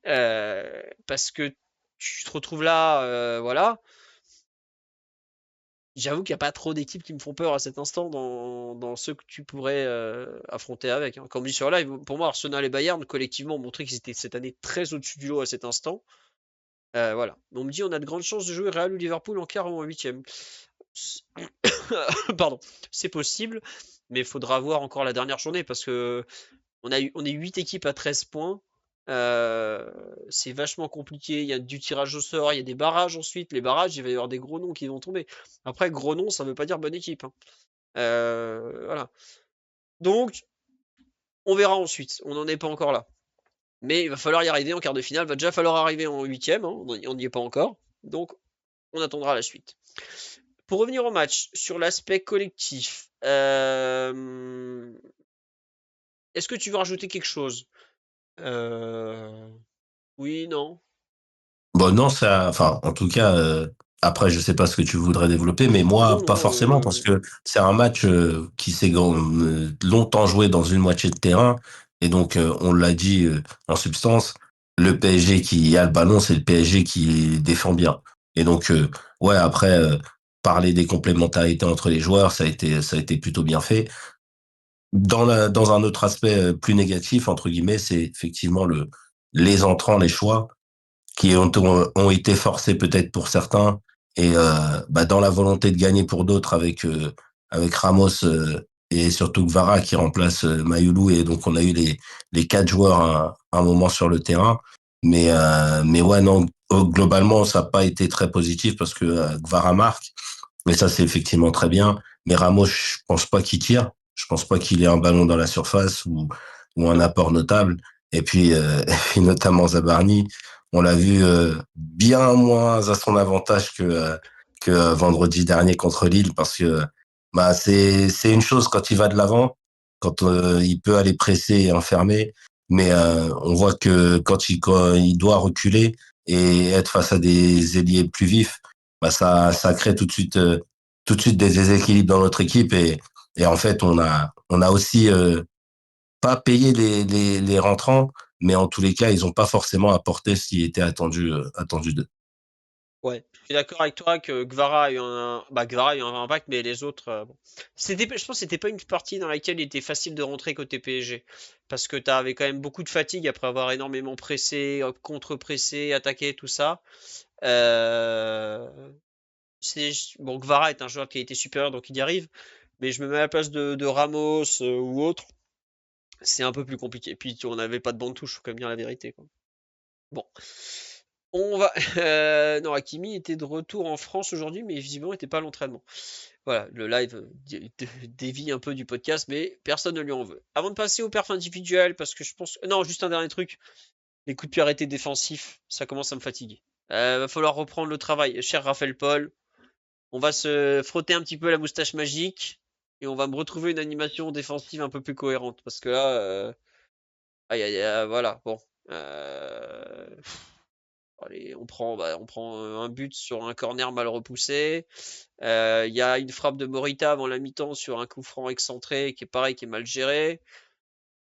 Parce que tu te retrouves là, voilà. J'avoue qu'il n'y a pas trop d'équipes qui me font peur à cet instant dans ceux que tu pourrais affronter avec, hein. Comme dit sur live, pour moi, Arsenal et Bayern, collectivement, ont montré qu'ils étaient cette année très au-dessus du lot à cet instant. Voilà. On me dit on a de grandes chances de jouer Real ou Liverpool en quart ou en huitième. Pardon, c'est possible, mais il faudra voir encore la dernière journée parce que on est 8 équipes à 13 points. C'est vachement compliqué. Il y a du tirage au sort, il y a des barrages ensuite. Les barrages, il va y avoir des gros noms qui vont tomber. Après, gros noms, ça veut pas dire bonne équipe, hein. Voilà. Donc, on verra ensuite. On n'en est pas encore là. Mais il va falloir y arriver en quart de finale. Il va déjà falloir arriver en huitième, hein. On n'y est pas encore. Donc, on attendra la suite. Pour revenir au match, sur l'aspect collectif, est-ce que tu veux rajouter quelque chose? Oui, non? Bon, non, enfin, en tout cas, après, je sais pas ce que tu voudrais développer, mais Non, moi, pas non, forcément, parce que c'est un match qui s'est longtemps joué dans une moitié de terrain, et donc, on l'a dit en substance, le PSG qui a le ballon, c'est le PSG qui défend bien. Et donc, ouais, après, parler des complémentarités entre les joueurs, ça a été plutôt bien fait. Dans un autre aspect plus négatif, entre guillemets, c'est effectivement les entrants, les choix ont été forcés peut-être pour certains et dans la volonté de gagner pour d'autres avec Ramos et surtout Kvara qui remplace Mayoulou et donc on a eu les 4 joueurs à un moment sur le terrain Mais ouais, non, globalement, ça n'a pas été très positif parce que Gvara marque, mais ça, c'est effectivement très bien. Mais Ramos, je pense pas qu'il tire. Je pense pas qu'il ait un ballon dans la surface ou un Non. apport notable. Et puis, et puis notamment Zabarni, on l'a vu bien moins à son avantage que vendredi dernier contre Lille parce que bah, c'est une chose quand il va de l'avant, quand il peut aller presser et enfermer. Mais on voit que quand il doit reculer et être face à des ailiers plus vifs, bah ça crée tout de suite des déséquilibres dans notre équipe et en fait on a aussi pas payé les rentrants, mais en tous les cas ils ont pas forcément apporté ce qui était attendu d'eux. Ouais, je suis d'accord avec toi que Gvara a eu Gvara a eu un impact, mais les autres, bon. Je pense que c'était pas une partie dans laquelle il était facile de rentrer côté PSG, parce que tu avais quand même beaucoup de fatigue après avoir énormément pressé, contre-pressé, attaqué, tout ça. Euh, bon, Gvara est un joueur qui a été supérieur, donc il y arrive, mais je me mets à la place de Ramos ou autre, c'est un peu plus compliqué. Puis on n'avait pas de banc de touche, faut quand même dire la vérité, quoi. Bon. On va. Non, Hakimi était de retour en France aujourd'hui, mais visiblement il n'était pas à l'entraînement. Voilà, le live dévie un peu du podcast, mais personne ne lui en veut. Avant de passer aux perfs individuels, parce que je pense. Non, juste un dernier truc. Les coups de pied arrêtés défensifs, ça commence à me fatiguer. Va falloir reprendre le travail. Cher Raphaël Paul, on va se frotter un petit peu la moustache magique et on va me retrouver une animation défensive un peu plus cohérente. Parce que là, aïe, aïe, aïe, voilà, bon. Allez, on prend un but sur un corner mal repoussé. Il y a une frappe de Morita avant la mi-temps sur un coup franc excentré qui est pareil, qui est mal géré.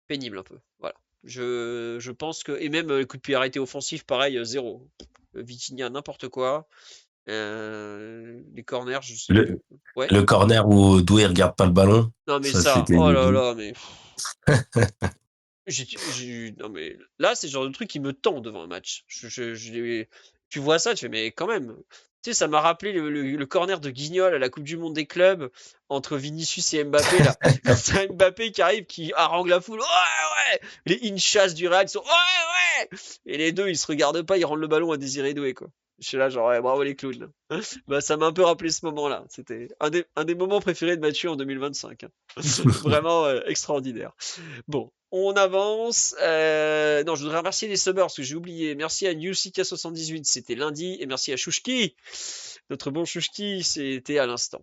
Pénible un peu. Voilà. Je pense que. Et même le coup de pied arrêté offensif, pareil, zéro. Vitinha, n'importe quoi. Les corners, je sais. Le, Ouais. le corner où Doué regarde pas le ballon, Non mais ça ça, c'était oh là inédit. là, mais. Non mais là, c'est le genre de truc qui me tend devant un match. Tu vois ça, tu fais, mais quand même. Tu sais, ça m'a rappelé le corner de Guignol à la Coupe du Monde des clubs entre Vinicius et Mbappé, là. Quand c'est Mbappé qui arrive, qui harangue la foule, ouais, ouais! Les inchas du Real, ils sont, ouais, ouais! Et les deux, ils se regardent pas, ils rendent le ballon à Désiré Doué, quoi. Je suis là, genre, ouais, bravo les clowns. Bah, ça m'a un peu rappelé ce moment-là. C'était un des moments préférés de Mathieu en 2025, hein. Vraiment extraordinaire. Bon, on avance. Non, je voudrais remercier les subbers parce que j'ai oublié. Merci à NewCK78, c'était lundi. Et merci à Chouchki. Notre bon Chouchki, c'était à l'instant.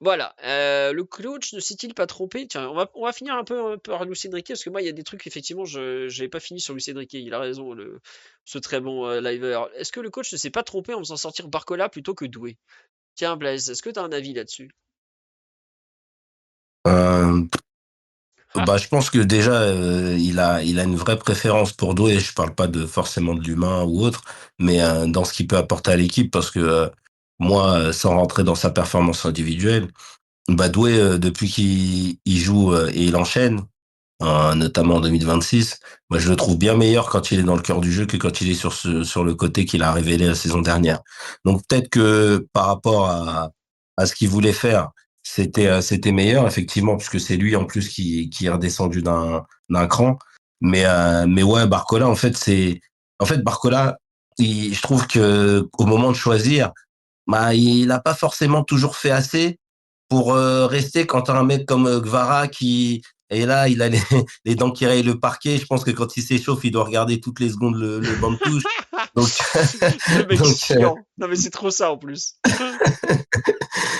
Voilà. Le coach ne s'est-il pas trompé? Tiens, on va finir un peu par Luis Enrique parce que moi, il y a des trucs, effectivement, je n'avais pas fini sur Luis Enrique. Il a raison, ce très bon liver. Est-ce que le coach ne s'est pas trompé en faisant sortir Barcola plutôt que Doué? Tiens, Blaise, est-ce que tu as un avis là-dessus? Euh, Ah, Bah, je pense que déjà, il a une vraie préférence pour Doué. Je parle pas de forcément de l'humain ou autre, mais dans ce qu'il peut apporter à l'équipe, parce que moi, sans rentrer dans sa performance individuelle, bah Doué, depuis qu'il joue et il enchaîne, notamment en 2026, moi je le trouve bien meilleur quand il est dans le cœur du jeu que quand il est sur le côté qu'il a révélé la saison dernière. Donc peut-être que par rapport à ce qu'il voulait faire, c'était meilleur effectivement puisque c'est lui en plus qui est redescendu d'un cran. Mais ouais, Barcola en fait Barcola, je trouve que au moment de choisir, bah il a pas forcément toujours fait assez pour rester quand t'as un mec comme Gvara qui est là, il a les, les dents qui rayent le parquet. Je pense que quand il s'échauffe, il doit regarder toutes les secondes le banc de touche. Donc, le mec donc, chiant. Non, mais c'est trop ça en plus.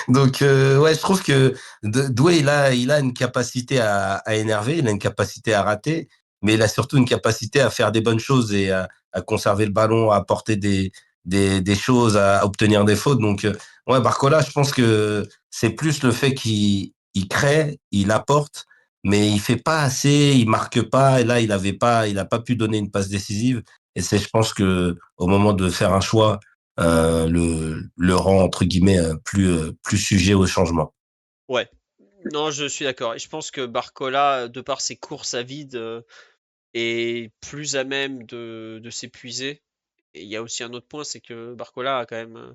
ouais, je trouve que Doué, il a une capacité à énerver, il a une capacité à rater, mais il a surtout une capacité à faire des bonnes choses et à conserver le ballon, à apporter des choses, à obtenir des fautes. Donc, ouais, Barcola, je pense que c'est plus le fait qu'il crée, il apporte, mais il fait pas assez, il marque pas. Et là, il a pas pu donner une passe décisive. Et c'est, je pense que au moment de faire un choix, le rend entre guillemets plus sujet au changement. Ouais. Non, je suis d'accord. Et je pense que Barcola, de par ses courses à vide, est plus à même de s'épuiser. Et il y a aussi un autre point, c'est que Barcola a quand même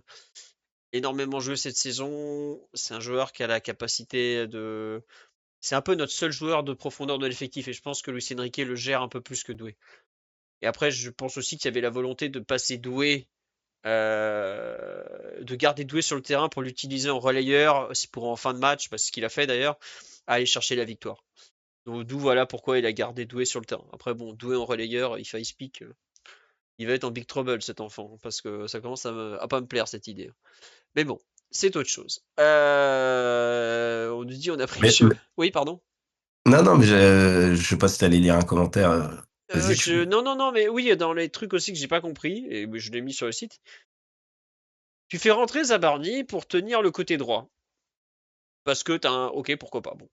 énormément joué cette saison. C'est un joueur qui a la capacité de. C'est un peu notre seul joueur de profondeur de l'effectif. Et je pense que Luis Enrique le gère un peu plus que Doué. Et après, je pense aussi qu'il y avait la volonté de passer Doué, de garder Doué sur le terrain pour l'utiliser en relayeur, aussi pour en fin de match, parce qu'il a fait d'ailleurs, à aller chercher la victoire. Donc d'où voilà pourquoi il a gardé Doué sur le terrain. Après bon, Doué en relayeur, il fait speak, il va être en big trouble cet enfant, parce que ça commence à pas me plaire cette idée. Mais bon, c'est autre chose. On nous dit on a pris le Mais, jeu. Oui, pardon. non, non, mais je sais pas si t'allais lire un commentaire. Vas-y, tu. Non, non, non, mais oui, dans les trucs aussi que j'ai pas compris, et je l'ai mis sur le site, tu fais rentrer Zabarni pour tenir le côté droit. Parce que t'as un. Ok, pourquoi pas. Bon.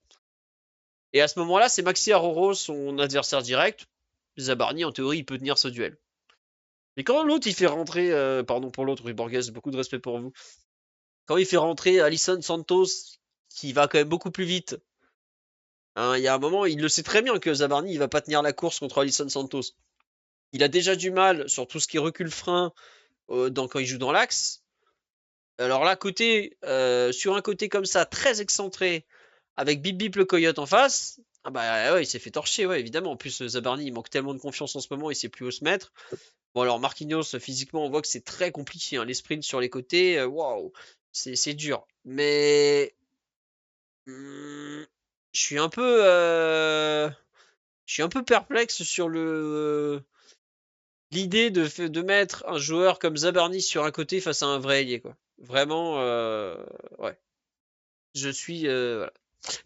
Et à ce moment-là, c'est Maxi Aroro, son adversaire direct. Zabarni, en théorie, il peut tenir ce duel. Et quand l'autre, il fait rentrer. Pardon pour l'autre, oui, Borges, beaucoup de respect pour vous. Quand il fait rentrer Alisson Santos, qui va quand même beaucoup plus vite. Hein, il y a un moment, il le sait très bien que Zabarni, il va pas tenir la course contre Alisson Santos. Il a déjà du mal sur tout ce qui est recul-frein quand il joue dans l'axe. Alors là, sur un côté comme ça, très excentré, avec Bip Bip le coyote en face, ah bah ouais, il s'est fait torcher, ouais, évidemment. En plus, Zabarni, il manque tellement de confiance en ce moment, il sait plus où se mettre. Bon, alors Marquinhos, physiquement, on voit que c'est très compliqué. Hein. Les sprints sur les côtés, waouh, c'est dur. Mais je suis un peu, je suis un peu perplexe sur l'idée de mettre un joueur comme Zabarni sur un côté face à un vrai ailier, quoi. Vraiment, ouais. Je suis. Voilà.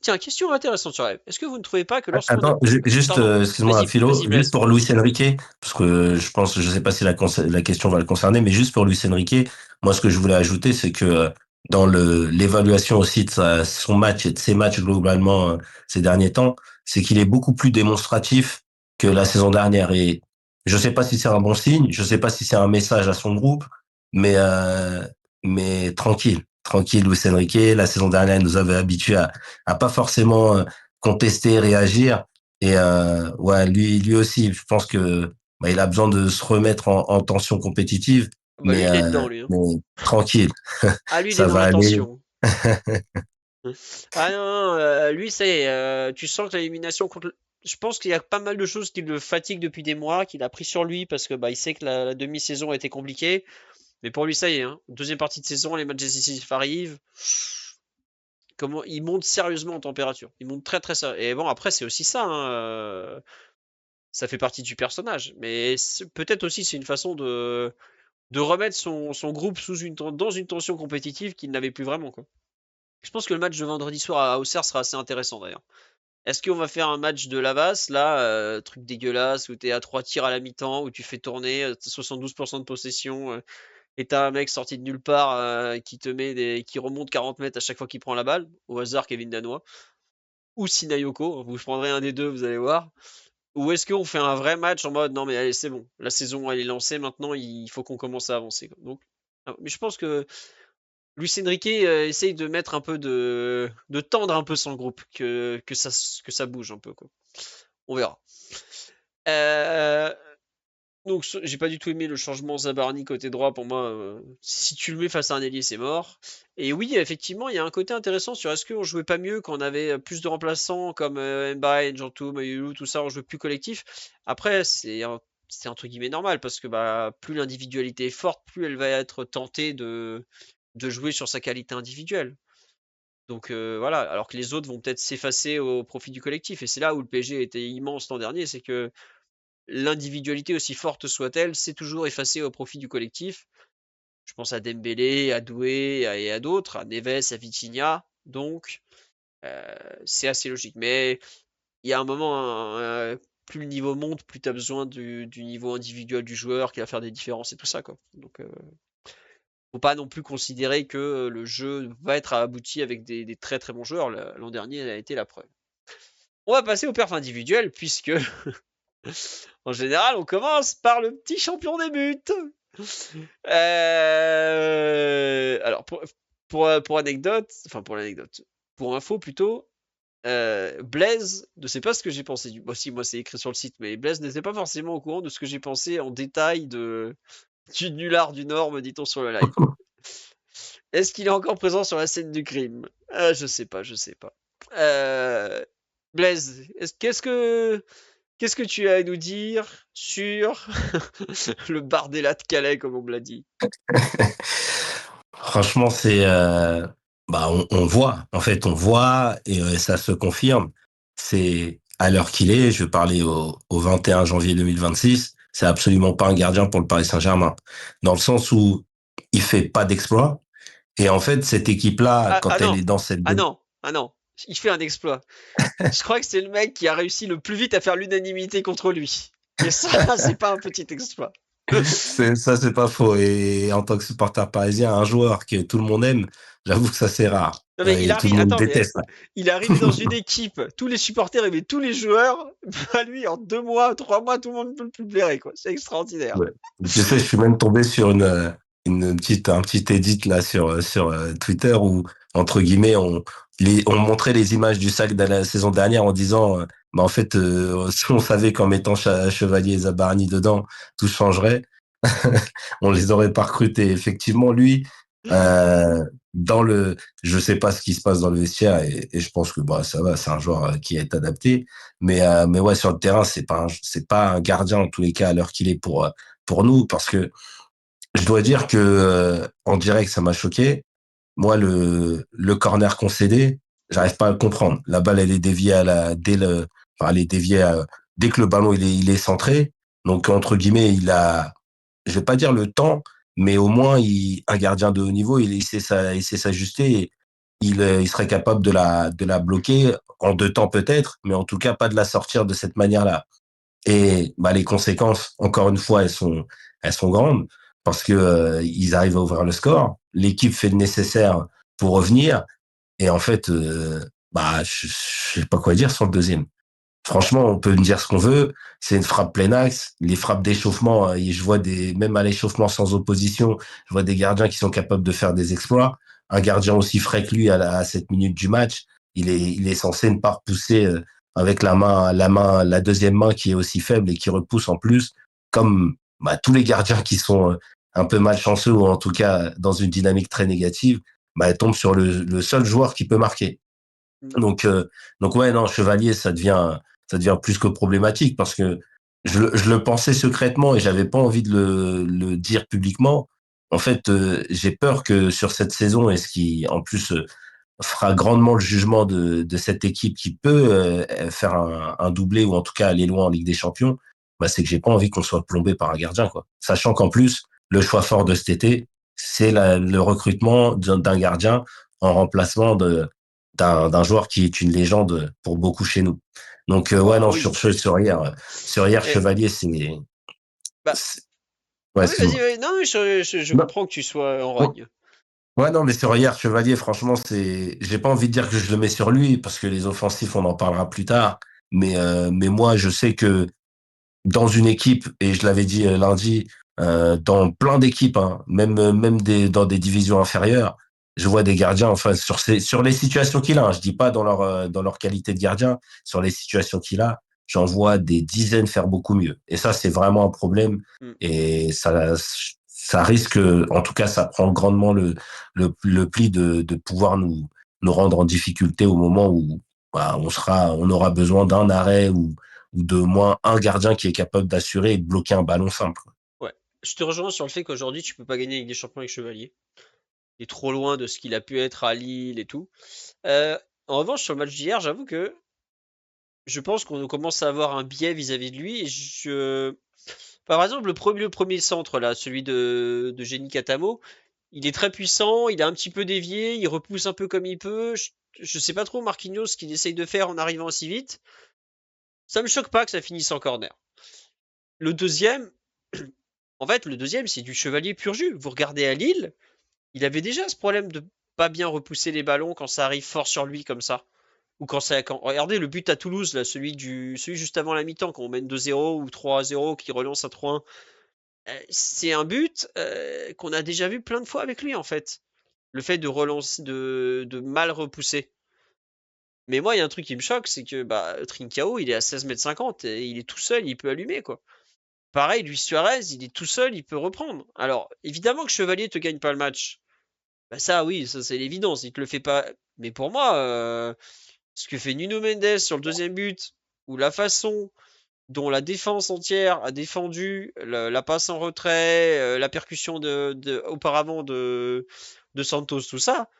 Tiens, question intéressante sur Rêve. Est-ce que vous ne trouvez pas que lorsqu'on a. Attends, juste, Pardon, excuse-moi, vas-y, Philo, vas-y, juste Blaise. pour Luis Enrique, parce que je pense, je sais pas si la question va le concerner, mais juste pour Luis Enrique, moi, ce que je voulais ajouter, c'est que dans l'évaluation aussi de son match et de ses matchs globalement ces derniers temps, c'est qu'il est beaucoup plus démonstratif que la saison dernière. Et je sais pas si c'est un bon signe, je sais pas si c'est un message à son groupe, mais tranquille, tranquille, Luis Enrique. La saison dernière, il nous avait habitués à pas forcément contester, réagir. Et ouais, lui aussi, je pense que bah, il a besoin de se remettre en tension compétitive, Bah, lui, il est dedans, lui. Hein. mais tranquille, Ah, lui, il est ça dans va la aller. tension. Ah non, non, lui, ça y est, tu sens que l'élimination contre. Je pense qu'il y a pas mal de choses qui le fatiguent depuis des mois, qu'il a pris sur lui parce que bah, il sait que la demi-saison a été compliquée. Mais pour lui, ça y est. Hein. Deuxième partie de saison, les matchs décisifs arrivent. Comment il monte sérieusement en température. Il monte très très sérieux. Et bon, après, c'est aussi ça. Hein, ça fait partie du personnage. Mais peut-être aussi c'est une façon de remettre son groupe dans une tension compétitive qu'il n'avait plus vraiment. Quoi. Je pense que le match de vendredi soir à Auxerre sera assez intéressant d'ailleurs. Est-ce qu'on va faire un match de Lavas, là, truc dégueulasse, où t'es à 3 tirs à la mi-temps, où tu fais tourner 72% de possession, et t'as un mec sorti de nulle part qui remonte 40 mètres à chaque fois qu'il prend la balle, au hasard Kevin Danois, ou Sinayoko, vous prendrez un des deux, vous allez voir. Ou est-ce qu'on fait un vrai match en mode non mais allez c'est bon, la saison elle est lancée maintenant, il faut qu'on commence à avancer. Quoi. Donc, mais je pense que Luis Enrique essaye de mettre un peu de tendre un peu son groupe, que ça bouge un peu quoi. On verra. Euh, donc j'ai pas du tout aimé le changement Zabarni côté droit pour moi. Si tu le mets face à un ailier c'est mort. Et oui effectivement il y a un côté intéressant sur est-ce qu'on jouait pas mieux quand on avait plus de remplaçants comme Mbaye, Njantou, Mayulu, tout ça on jouait plus collectif. Après c'est entre guillemets normal parce que bah plus l'individualité est forte plus elle va être tentée de jouer sur sa qualité individuelle. Donc voilà, alors que les autres vont peut-être s'effacer au profit du collectif. Et c'est là où le PSG était immense l'an dernier, c'est que l'individualité, aussi forte soit-elle, s'est toujours effacée au profit du collectif. Je pense à Dembélé, à Doué et à d'autres, à Neves, à Vitinha. Donc c'est assez logique. Mais il y a un moment, plus le niveau monte, plus tu as besoin du niveau individuel du joueur qui va faire des différences et tout ça. Quoi. Donc faut pas non plus considérer que le jeu va être abouti avec des très très bons joueurs. L'an dernier a été la preuve. On va passer aux perfs individuels puisque en général on commence par le petit champion des buts. Alors pour anecdote, enfin pour l'anecdote, pour info plutôt, Blaise ne sait pas ce que j'ai pensé du. Bon, si moi c'est écrit sur le site, mais Blaise n'était pas forcément au courant de ce que j'ai pensé en détail du nulard du Nord, me dit-on sur le live. Est-ce qu'il est encore présent sur la scène du crime? Je sais pas, je sais pas. Blaise, qu'est-ce Qu'est-ce que tu as à nous dire sur le Bardella de Calais, comme on me l'a dit? Franchement, on voit. En fait, on voit et ça se confirme. C'est à l'heure qu'il est. Je parlais au 21 janvier 2026. C'est absolument pas un gardien pour le Paris Saint-Germain, dans le sens où il fait pas d'exploit. Et en fait, cette équipe-là, Ah, ah quand elle non, est dans cette ah non, ah non, il fait un exploit. Je crois que c'est le mec qui a réussi le plus vite à faire l'unanimité contre lui. Et ça, c'est pas un petit exploit. c'est pas faux. Et en tant que supporter parisien, un joueur que tout le monde aime, j'avoue que ça c'est rare. Non mais il Et tout le arrive, monde attends, mais déteste. il est arrivé dans une équipe, tous les supporters aimaient tous les joueurs, bah lui en 2 mois, 3 mois, tout le monde peut le plus blairer quoi. C'est extraordinaire. Ouais. Tu sais, je suis même tombé sur un petit edit là sur Twitter où, entre guillemets, on montrait les images du sac de la saison dernière en disant, en fait, si on savait qu'en mettant Chevalier et Zabarni dedans, tout changerait, on les aurait pas recrutés. Effectivement, lui, euh, dans le, je sais pas ce qui se passe dans le vestiaire et je pense que bah ça va, c'est un joueur qui est adapté, mais ouais sur le terrain c'est pas un gardien en tous les cas à l'heure qu'il est pour nous parce que je dois dire que en direct ça m'a choqué. Moi le corner concédé, j'arrive pas à le comprendre. La balle elle est déviée elle est déviée dès que le ballon il est centré. Donc entre guillemets je vais pas dire le temps, mais au moins un gardien de haut niveau, il sait s'ajuster. Et il serait capable de la bloquer en 2 temps peut-être, mais en tout cas pas de la sortir de cette manière-là. Et bah, les conséquences, encore une fois, elles sont grandes parce que ils arrivent à ouvrir le score. L'équipe fait le nécessaire pour revenir. Et en fait, bah, je sais pas quoi dire sur le deuxième. Franchement, on peut me dire ce qu'on veut. C'est une frappe plein axe. Les frappes d'échauffement, je vois même à l'échauffement sans opposition, je vois des gardiens qui sont capables de faire des exploits. Un gardien aussi frais que lui à cette minute du match, il est censé ne pas repousser avec la deuxième main qui est aussi faible et qui repousse en plus, comme bah, tous les gardiens qui sont un peu malchanceux ou en tout cas dans une dynamique très négative, bah, tombent sur le seul joueur qui peut marquer. Mm. Donc, euh, donc ouais, non, Chevalier, ça devient plus que problématique parce que je le pensais secrètement et j'avais pas envie de le dire publiquement. En fait, j'ai peur que sur cette saison, et ce qui en plus fera grandement le jugement de cette équipe qui peut faire un doublé ou en tout cas aller loin en Ligue des Champions, bah, c'est que j'ai pas envie qu'on soit plombé par un gardien, quoi. Sachant qu'en plus, le choix fort de cet été, c'est le recrutement d'un gardien en remplacement d'un joueur qui est une légende pour beaucoup chez nous. Donc ouais, Bah non, oui. sur hier Et, Chevalier, bah, c'est- ouais, ah oui, vas-y, excuse-moi. non, mais je Non, comprends que tu sois en non. rogne. Ouais, non, mais sur hier Chevalier, franchement, j'ai pas envie de dire que je le mets sur lui parce que les offensifs, on en parlera plus tard. Mais moi, je sais que dans une équipe, et je l'avais dit lundi, dans plein d'équipes, hein, même dans des divisions inférieures, je vois des gardiens, enfin, sur les situations qu'il a, hein, je dis pas dans leur qualité de gardien, sur les situations qu'il a, j'en vois des dizaines faire beaucoup mieux. Et ça, c'est vraiment un problème. Mm. Et ça risque, en tout cas, ça prend grandement le pli de pouvoir nous rendre en difficulté au moment où bah, on aura besoin d'un arrêt ou de moins un gardien qui est capable d'assurer et de bloquer un ballon simple. Ouais. Je te rejoins sur le fait qu'aujourd'hui, tu peux pas gagner avec des champions avec Chevalier. Il est trop loin de ce qu'il a pu être à Lille et tout. Euh, En revanche, sur le match d'hier, j'avoue que je pense qu'on commence à avoir un biais vis-à-vis de lui. Par exemple, le premier centre, là, celui de Génie Katamo, il est très puissant, il est un petit peu dévié, il repousse un peu comme il peut. Je sais pas trop Marquinhos ce qu'il essaye de faire en arrivant aussi vite. Ça me choque pas que ça finisse en corner. Le deuxième, en fait, le deuxième, c'est du Chevalier pur jus. Vous regardez à Lille, il avait déjà ce problème de pas bien repousser les ballons quand ça arrive fort sur lui comme ça. Ou regardez le but à Toulouse, là, celui juste avant la mi-temps, quand on mène 2-0 ou 3-0, qui relance à 3-1. C'est un but qu'on a déjà vu plein de fois avec lui, en fait. Le fait de relancer, de mal repousser. Mais moi, il y a un truc qui me choque, c'est que bah, Trincao, il est à 16,50 m et il est tout seul, il peut allumer, quoi. Pareil, Luis Suarez, il est tout seul, il peut reprendre. Alors, évidemment que Chevalier te gagne pas le match. Bah ça, oui, ça c'est l'évidence, il te le fait pas. Mais pour moi, ce que fait Nuno Mendes sur le deuxième but, ou la façon dont la défense entière a défendu la passe en retrait, la percussion auparavant de Santos, tout ça,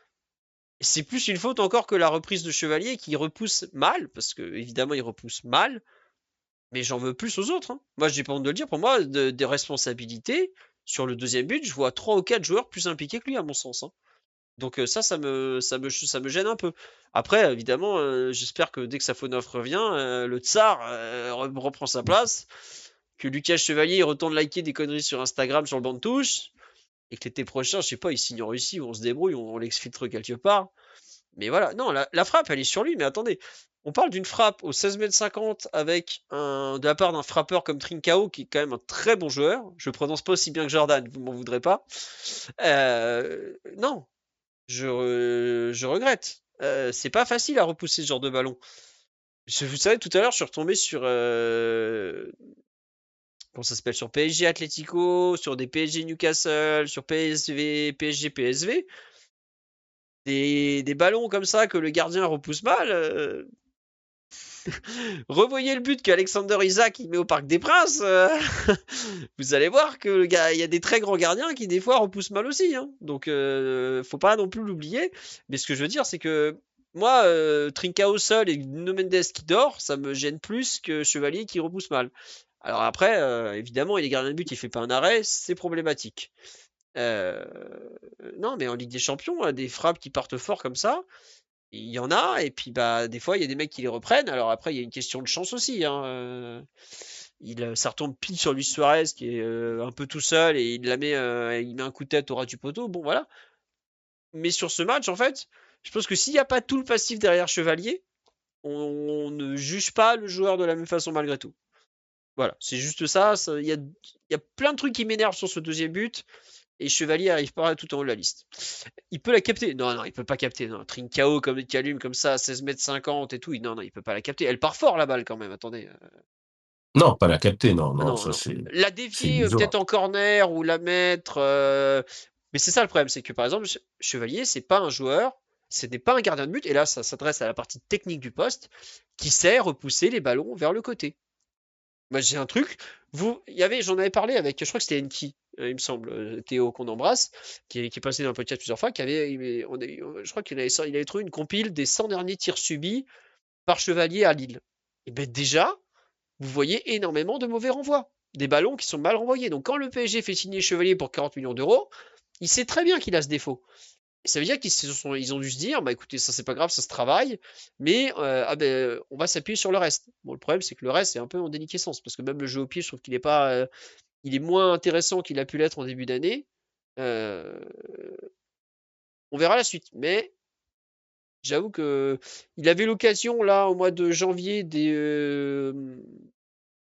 c'est plus une faute encore que la reprise de Chevalier qui repousse mal, parce que évidemment il repousse mal, mais j'en veux plus aux autres, hein. Moi, j'ai pas honte de le dire, pour moi, des responsabilités, sur le deuxième but, je vois 3 ou 4 joueurs plus impliqués que lui, à mon sens, hein. Donc ça me gêne un peu. Après, évidemment, j'espère que dès que Safonov revient, le Tsar reprend sa place, que Lucas Chevalier retourne liker des conneries sur Instagram sur le banc de touche, et que l'été prochain, je sais pas, il signe en Russie, ou on se débrouille, on l'exfiltre quelque part. Mais voilà, non, la frappe, elle est sur lui, mais attendez. On parle d'une frappe au 16 mètres 50 de la part d'un frappeur comme Trincao, qui est quand même un très bon joueur. Je ne prononce pas aussi bien que Jordan, vous m'en voudrez pas. Non, je regrette. C'est pas facile à repousser ce genre de ballon. Vous savez, tout à l'heure, je suis retombé sur comment ça s'appelle, sur PSG Atlético, sur des PSG Newcastle, sur PSG PSV. Des ballons comme ça que le gardien repousse mal. Revoyez le but qu'Alexander Isaac il met au Parc des Princes. Vous allez voir que le gars, il y a des très grands gardiens qui des fois repoussent mal aussi, hein. Donc faut pas non plus l'oublier. Mais ce que je veux dire, c'est que moi, Trincao seul et Nuno Mendes qui dort, ça me gêne plus que Chevalier qui repousse mal. Alors après, évidemment, il est gardien de but, il fait pas un arrêt, c'est problématique. Non, mais en Ligue des Champions, des frappes qui partent fort comme ça, il y en a, et puis bah des fois il y a des mecs qui les reprennent. Alors après, il y a une question de chance aussi, hein. Ça retombe pile sur Luis Suarez qui est un peu tout seul et il met un coup de tête au ras du poteau. Bon voilà. Mais sur ce match, en fait, je pense que s'il n'y a pas tout le passif derrière Chevalier, on ne juge pas le joueur de la même façon malgré tout. Voilà, c'est juste ça. Il y a plein de trucs qui m'énervent sur ce deuxième but. Et Chevalier arrive pas tout en haut de la liste. Il peut la capter. Non, non, il peut pas capter. Non. Trincao comme il allume comme ça à 16 mètres 50 et tout. Non, non, il peut pas la capter. Elle part fort la balle quand même. Attendez. Non, pas la capter, non, non, Non, ça non. La c'est dévier peut-être illusoire. en corner ou la mettre. Mais c'est ça le problème, c'est que par exemple, Chevalier, c'est pas un joueur, ce n'est pas un gardien de but. Et là, ça s'adresse à la partie technique du poste qui sait repousser les ballons vers le côté. Moi, j'ai un truc. J'en avais parlé avec, je crois que c'était Enki, il me semble, Théo qu'on embrasse, qui est passé dans le podcast plusieurs fois, je crois il avait trouvé une compile des 100 derniers tirs subis par Chevalier à Lille. Et ben déjà, vous voyez énormément de mauvais renvois, des ballons qui sont mal renvoyés. Donc quand le PSG fait signer Chevalier pour 40 millions d'euros, il sait très bien qu'il a ce défaut. Et ça veut dire qu'ils ont dû se dire, bah écoutez, ça c'est pas grave, ça se travaille, mais on va s'appuyer sur le reste. Bon, le problème c'est que le reste c'est un peu en déliquescence, parce que même le jeu au pied, je trouve qu'il est pas, il est moins intéressant qu'il a pu l'être en début d'année. Euh, on verra la suite, mais j'avoue que il avait l'occasion là au mois de janvier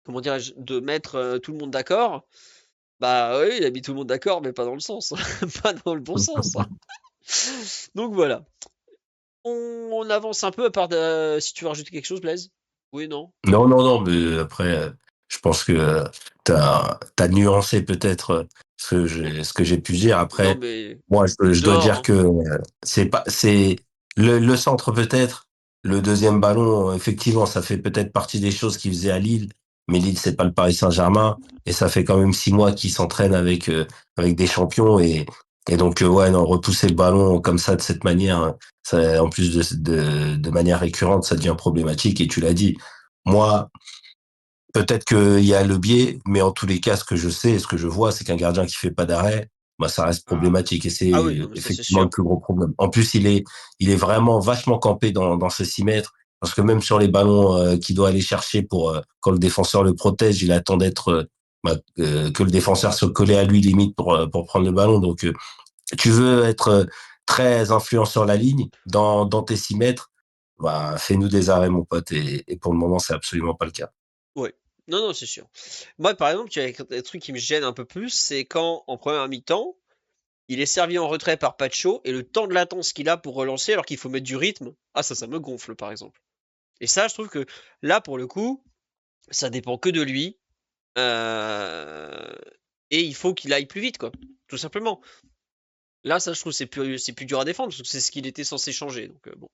comment dirais-je, de mettre tout le monde d'accord. Bah oui, il a mis tout le monde d'accord, mais pas dans le sens, pas dans le bon sens, hein. Donc voilà. On avance un peu, à part si tu veux rajouter quelque chose, Blaise. Oui, non? Non, non, non, mais après, je pense que t'as nuancé peut-être ce que j'ai pu dire. Non, Après, mais moi, je dois dehors, dire hein. que c'est le centre peut-être, le deuxième ballon, effectivement, ça fait peut-être partie des choses qu'il faisait à Lille, mais Lille, c'est pas le Paris Saint-Germain, et ça fait quand même 6 mois qu'il s'entraîne avec des champions, et donc, ouais, non, repousser le ballon comme ça, de cette manière, ça, en plus de manière récurrente, ça devient problématique, et tu l'as dit. Moi, peut-être qu'il y a le biais, mais en tous les cas, ce que je sais et ce que je vois, c'est qu'un gardien qui fait pas d'arrêt, bah, ça reste Ah. problématique et Ah oui, non, c'est mais ça c'est effectivement le sûr. plus gros problème. En plus, il est vraiment vachement campé dans ces 6 mètres parce que même sur les ballons qu'il doit aller chercher pour quand le défenseur le protège, il attend que le défenseur soit collé à lui limite pour prendre le ballon. Donc, tu veux être très influent sur la ligne dans tes 6 mètres, bah, fais-nous des arrêts, mon pote. Et pour le moment, c'est absolument pas le cas. Ouais. Non, non, c'est sûr. Moi, par exemple, il y a un truc qui me gêne un peu plus, c'est quand, en première mi-temps, il est servi en retrait par Pacho, et le temps de latence qu'il a pour relancer, alors qu'il faut mettre du rythme, ah ça me gonfle, par exemple. Et ça, je trouve que, là, pour le coup, ça dépend que de lui, euh, et il faut qu'il aille plus vite, quoi. Tout simplement. Là, ça, je trouve, c'est plus dur à défendre, parce que c'est ce qu'il était censé changer, donc bon.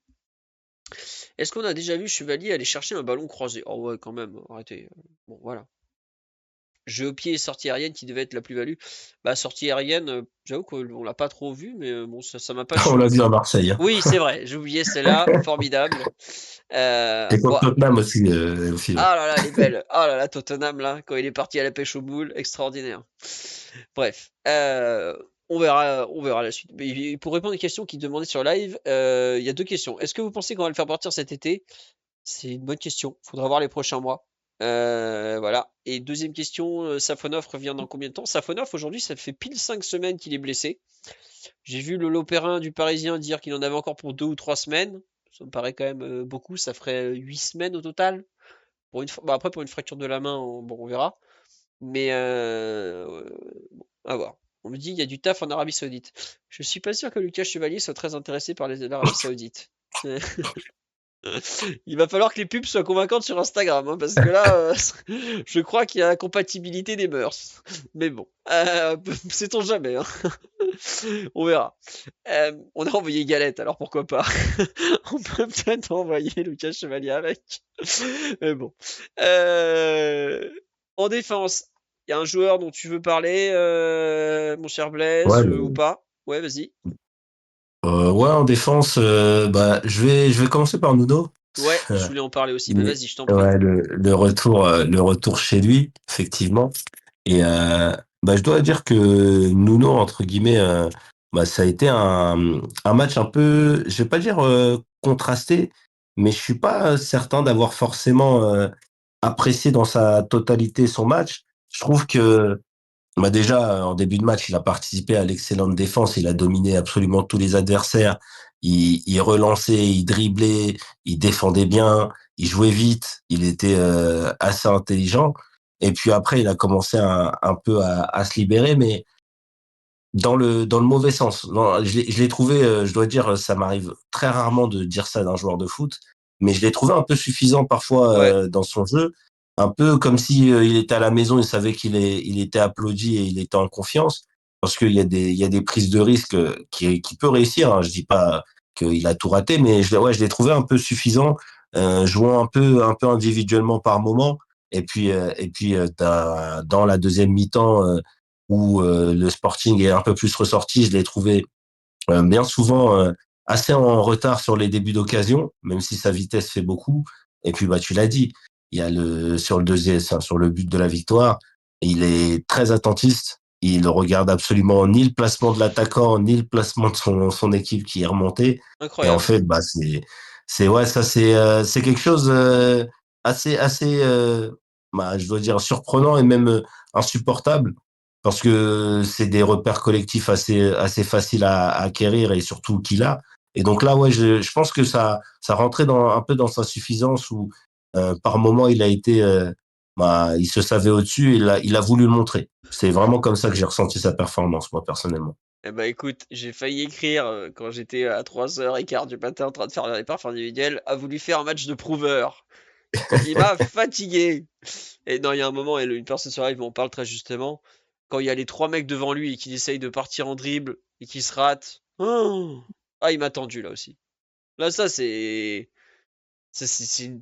Est-ce qu'on a déjà vu Chevalier aller chercher un ballon croisé? Oh ouais, quand même, arrêtez. Bon, voilà. Jeu au pied et sortie aérienne qui devait être la plus-value. Bah, sortie aérienne, j'avoue qu'on l'a pas trop vu, mais bon, ça m'a pas On l'a choqué. vu à Marseille, hein. Oui, c'est vrai, j'ai oublié celle-là, formidable. Et Bon, contre Tottenham aussi, aussi, ouais. ah là là, elle est belle. Ah là là, Tottenham, là, quand il est parti à la pêche aux moules, extraordinaire. Bref, on verra la suite. Mais pour répondre aux questions qui demandaient sur live, il y a deux questions. Est-ce que vous pensez qu'on va le faire partir cet été? C'est une bonne question. Faudra voir les prochains mois. Voilà. Et deuxième question, Safonov revient dans combien de temps? Safonov, aujourd'hui, ça fait pile 5 semaines qu'il est blessé. J'ai vu le Lopérin du Parisien dire qu'il en avait encore pour 2 ou 3 semaines. Ça me paraît quand même beaucoup. Ça ferait 8 semaines au total. Bon, après, pour une fracture de la main, bon, on verra. Mais bon, à voir. On me dit il y a du taf en Arabie Saoudite. Je suis pas sûr que Lucas Chevalier soit très intéressé par l'Arabie Saoudite. Il va falloir que les pubs soient convaincantes sur Instagram, hein, parce que là, je crois qu'il y a la compatibilité des mœurs. Mais bon, sait-on jamais, hein. On verra. On a envoyé Galette, alors pourquoi pas. On peut peut-être envoyer Lucas Chevalier avec. Mais bon. En défense, il y a un joueur dont tu veux parler, mon cher Ouais, Blaise, ou pas? Ouais, vas-y. ouais, en défense, bah, je vais commencer par Nuno. Ouais, je voulais en parler aussi. Bah, Il vas-y, je t'en prie. ouais, le retour chez lui, effectivement. Et bah, je dois dire que Nuno, entre guillemets, bah, ça a été un match un peu, je vais pas dire contrasté, mais je suis pas certain d'avoir forcément apprécié dans sa totalité son match. Je trouve que bah déjà, en début de match, il a participé à l'excellente défense. Il a dominé absolument tous les adversaires. Il relançait, il driblait, il défendait bien, il jouait vite. Il était assez intelligent. Et puis après, il a commencé un peu à se libérer, mais dans le mauvais sens. Non, je l'ai trouvé, je dois dire, ça m'arrive très rarement de dire ça d'un joueur de foot, mais je l'ai trouvé un peu suffisant parfois Ouais, dans son jeu, un peu comme si il était à la maison, il savait il était applaudi et il était en confiance, parce il y a des prises de risque qui peut réussir. Hein. Je dis pas qu'il a tout raté, mais je l'ai trouvé un peu suffisant, jouant un peu individuellement par moment. Et puis dans la deuxième mi-temps. Où le Sporting est un peu plus ressorti. Je l'ai trouvé bien souvent assez en retard sur les débuts d'occasion, même si sa vitesse fait beaucoup. Et puis bah tu l'as dit, il y a sur le deuxième, sur le but de la victoire, il est très attentiste. Il ne regarde absolument ni le placement de l'attaquant, ni le placement de son équipe qui est remontée. Et en incroyable. fait, bah c'est ouais, ça c'est quelque chose assez bah, je dois dire surprenant et même insupportable parce que c'est des repères collectifs assez faciles à acquérir et surtout qu'il a. Et donc là, ouais, je pense que ça rentrait un peu dans sa suffisance où par moment il a été, bah, il se savait au-dessus et il a voulu le montrer. C'est vraiment comme ça que j'ai ressenti sa performance, moi personnellement. Eh ben écoute, j'ai failli écrire quand j'étais à 3h15 du matin en train de faire les perfs individuels, a voulu faire un match de prouveur. Il m'a fatigué. Et non, il y a un moment, et une personne sur live m'en parle très justement, quand il y a les trois mecs devant lui et qu'il essaye de partir en dribble et qu'il se rate. Oh, ah, il m'a tendu là aussi. Là, ça, c'est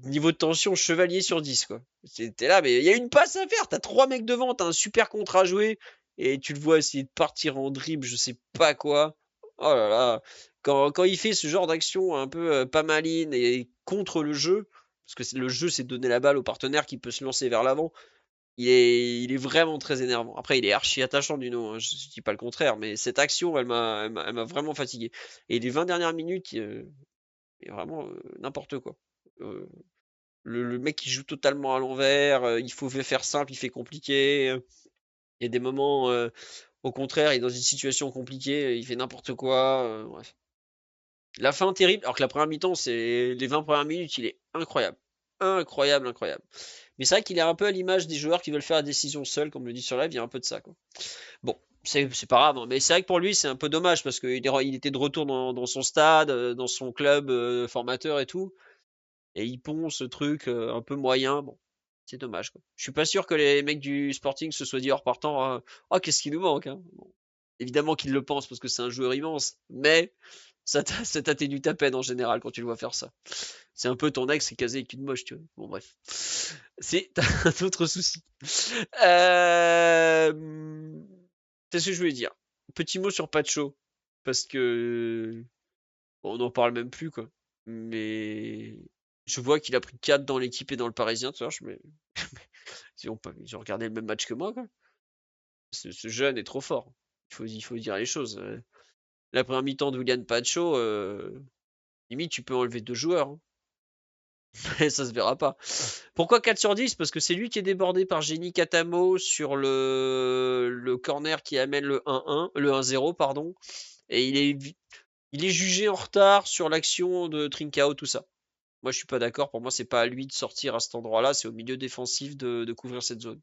niveau de tension chevalier sur 10, quoi. T'es là, mais il y a une passe à faire. T'as trois mecs devant, t'as un super contre à jouer. Et tu le vois essayer de partir en dribble, je sais pas quoi. Oh là là. Quand il fait ce genre d'action un peu pas maline et contre le jeu, parce que le jeu, c'est de donner la balle au partenaire qui peut se lancer vers l'avant. Il est vraiment très énervant. Après, il est archi attachant du nom, hein, je dis pas le contraire, mais cette action, elle m'a vraiment fatigué. Et les 20 dernières minutes, est vraiment n'importe quoi. Euh, le mec qui joue totalement à l'envers, il faut faire simple, il fait compliqué. Il y a des moments, au contraire, il est dans une situation compliquée, il fait n'importe quoi. Bref. La fin terrible, alors que la première mi-temps, c'est les 20 premières minutes, il est incroyable. Incroyable, incroyable. Mais c'est vrai qu'il est un peu à l'image des joueurs qui veulent faire la décision seuls, comme le dit sur live, il y a un peu de ça, quoi. Bon, c'est pas grave, hein, mais c'est vrai que pour lui, c'est un peu dommage parce qu'il était de retour dans son stade, dans son club formateur et tout. Et ils pondent ce truc un peu moyen. Bon, c'est dommage, quoi. Je suis pas sûr que les mecs du Sporting se soient dit en repartant, oh, qu'est-ce qui nous manque, hein. Bon, évidemment qu'ils le pensent parce que c'est un joueur immense, mais Ça t'atténue ta peine en général quand tu le vois faire ça. C'est un peu ton ex qui est casé avec une moche, tu vois. Bon, bref. C'est un autre souci. Qu'est-ce que je voulais dire? Petit mot sur Pacho. Parce que on n'en parle même plus, quoi. Mais je vois qu'il a pris 4 dans l'équipe et dans le Parisien, tu vois. Ils ont regardé le même match que moi, quoi. Ce jeune est trop fort. Il faut dire les choses. La première mi-temps de William Pacho, limite, tu peux enlever 2 joueurs, hein. Et ça se verra pas. Pourquoi 4 sur 10? Parce que c'est lui qui est débordé par Jenny Katamo sur le corner qui amène le 1-1, le 1-0, pardon. Et il est jugé en retard sur l'action de Trincao, tout ça. Moi, je suis pas d'accord. Pour moi, c'est pas à lui de sortir à cet endroit-là. C'est au milieu défensif de couvrir cette zone.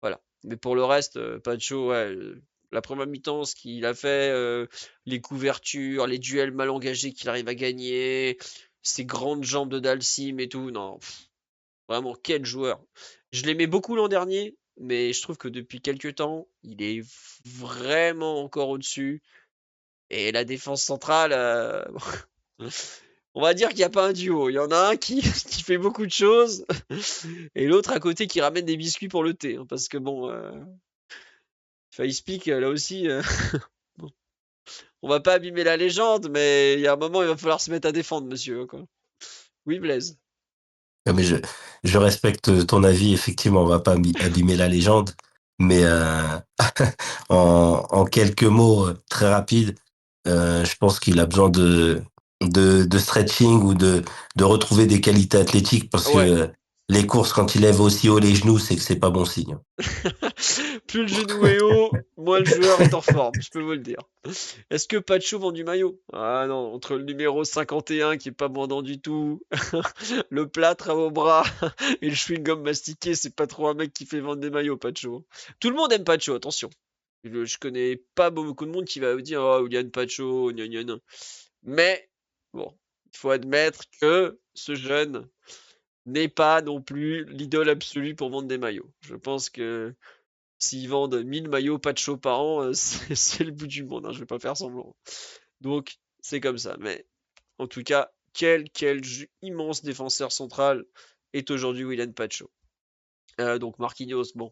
Voilà. Mais pour le reste, Pacho, ouais, la première mi-temps, ce qu'il a fait, les couvertures, les duels mal engagés qu'il arrive à gagner, ses grandes jambes de Dalsim et tout, non, vraiment, quel joueur. Je l'aimais beaucoup l'an dernier, mais je trouve que depuis quelques temps, il est vraiment encore au-dessus. Et la défense centrale, on va dire qu'il n'y a pas un duo. Il y en a un qui, qui fait beaucoup de choses et l'autre à côté qui ramène des biscuits pour le thé, hein, parce que bon, FacePeak, là aussi, bon, on va pas abîmer la légende, mais il y a un moment, il va falloir se mettre à défendre, monsieur, quoi. Oui, Blaise. Ah, mais je respecte ton avis, effectivement, on va pas abîmer la légende, mais en quelques mots très rapides, je pense qu'il a besoin de stretching ou de retrouver des qualités athlétiques parce que Ouais. les courses, quand il lève aussi haut les genoux, c'est que c'est pas bon signe. Plus le genou est haut, moins le joueur est en forme, je peux vous le dire. Est-ce que Pacho vend du maillot? Ah non, entre le numéro 51 qui est pas bandant du tout, le plâtre à vos bras et le chewing-gum mastiqué, c'est pas trop un mec qui fait vendre des maillots, Pacho. Tout le monde aime Pacho, attention. Je connais pas beaucoup de monde qui va vous dire oh, William Pacho, gna gna gna. Mais bon, il faut admettre que ce jeune n'est pas non plus l'idole absolue pour vendre des maillots. Je pense que s'ils vendent 1000 maillots Pacho par an, c'est le bout du monde, hein, je vais pas faire semblant. Donc, c'est comme ça. Mais en tout cas, quel immense défenseur central est aujourd'hui William Pacho. Donc Marquinhos, bon,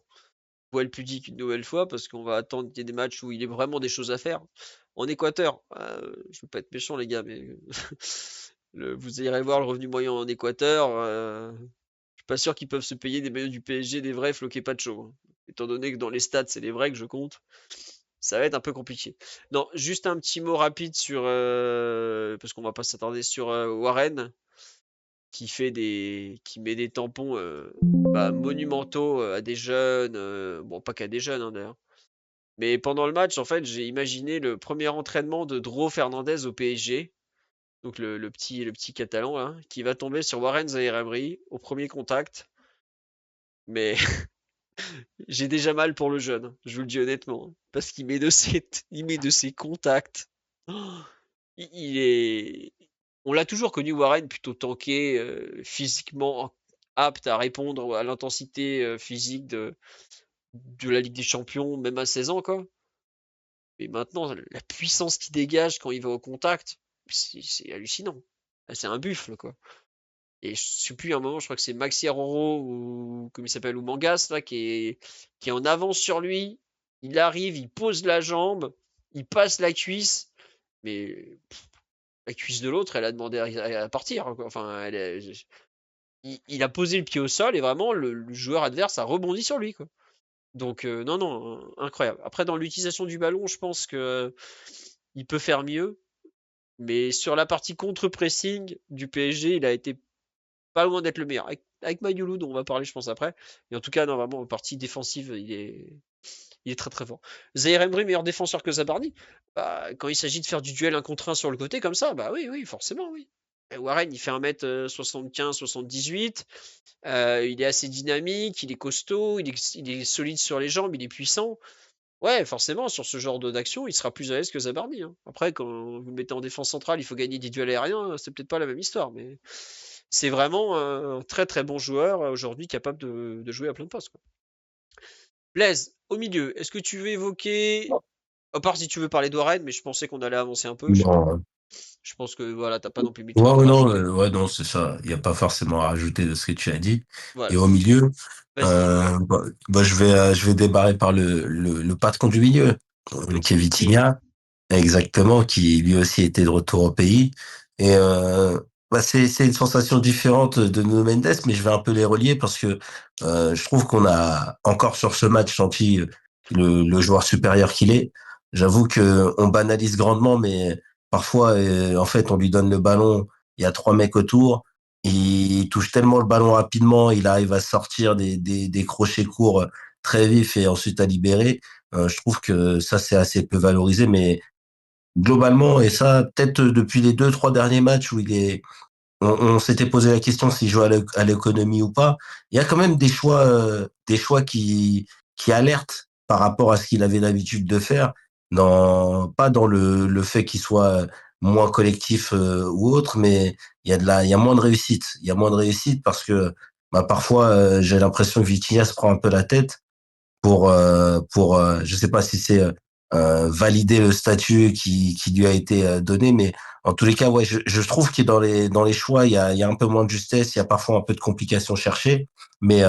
voile pudique une nouvelle fois parce qu'on va attendre qu'il y ait des matchs où il y ait vraiment des choses à faire. En Équateur, je veux pas être méchant les gars, mais vous irez voir le revenu moyen en Équateur. Je suis pas sûr qu'ils peuvent se payer des maillots du PSG, des vrais floqués Pacho, hein. Étant donné que dans les stats, c'est les vrais que je compte, ça va être un peu compliqué. Non, juste un petit mot rapide sur, parce qu'on va pas s'attarder sur Warren, qui met des tampons monumentaux à des jeunes, bon pas qu'à des jeunes hein, d'ailleurs. Mais pendant le match, en fait, j'ai imaginé le premier entraînement de Dro Fernandez au PSG, donc le petit catalan là, qui va tomber sur Warren Zaïre-Emery au premier contact. Mais j'ai déjà mal pour le jeune, je vous le dis honnêtement, hein, parce il met de ses contacts. Oh, il est, on l'a toujours connu Warren plutôt tanké, physiquement apte à répondre à l'intensité physique de la Ligue des Champions, même à 16 ans quoi. Mais maintenant, la puissance qu'il dégage quand il va au contact, c'est hallucinant. C'est un buffle quoi. Et je sais plus, à un moment, je crois que c'est Maxi Aroro ou comme il s'appelle, ou Mangas, là, qui est en avance sur lui. Il arrive, il pose la jambe, il passe la cuisse, mais la cuisse de l'autre, elle a demandé à partir, quoi. Enfin, il a posé le pied au sol et vraiment, le joueur adverse a rebondi sur lui, quoi. Donc, non, non, incroyable. Après, dans l'utilisation du ballon, je pense que il peut faire mieux. Mais sur la partie contre-pressing du PSG, il a été pas loin d'être le meilleur. Avec Mayulu, dont on va parler, je pense, après. Mais en tout cas, non, vraiment, en partie défensive, il est très très fort. Zaire Emery, meilleur défenseur que Zabardi. Bah, quand il s'agit de faire du duel 1 contre 1 sur le côté, comme ça, bah oui, oui, forcément, oui. Et Warren, il fait 1m75, 78. Il est assez dynamique, il est costaud, il est solide sur les jambes, il est puissant. Ouais, forcément, sur ce genre d'action, il sera plus à l'aise que Zabardi, hein. Après, quand vous le mettez en défense centrale, il faut gagner des duels aériens, c'est peut-être pas la même histoire, mais c'est vraiment un très très bon joueur aujourd'hui capable de jouer à plein de postes, quoi. Blaise, au milieu, est-ce que tu veux évoquer, à part si tu veux parler d'Oren, mais je pensais qu'on allait avancer un peu, je sais pas. Non, Je pense que voilà, t'as pas non plus mis ton Ouais, ouais, ouvrage. non, ouais, non, c'est ça. Il n'y a pas forcément à rajouter de ce que tu as dit. Voilà. Et au milieu, Vas-y, dis-moi. je vais débarrer par le patron du milieu, Le petit qui est Viti. Vitinha, exactement, qui lui aussi était de retour au pays. Et c'est une sensation différente de Nuno Mendes, mais je vais un peu les relier parce que je trouve qu'on a encore sur ce match senti le joueur supérieur qu'il est. J'avoue que on banalise grandement, mais parfois, en fait, on lui donne le ballon, il y a trois mecs autour, il touche tellement le ballon rapidement, il arrive à sortir des crochets courts très vifs et ensuite à libérer. Je trouve que ça, c'est assez peu valorisé, mais globalement, et ça, peut-être depuis les deux, trois derniers matchs où on s'était posé la question s'il jouait à l'économie ou pas. Il y a quand même des choix qui alertent par rapport à ce qu'il avait l'habitude de faire, pas dans le fait qu'il soit moins collectif ou autre, mais il y a moins de réussite. Il y a moins de réussite parce que bah, parfois j'ai l'impression que Vitinha se prend un peu la tête je sais pas si c'est valider le statut qui lui a été donné, mais en tous les cas, ouais, je trouve que dans les choix, il y a un peu moins de justesse, il y a parfois un peu de complications cherchées, mais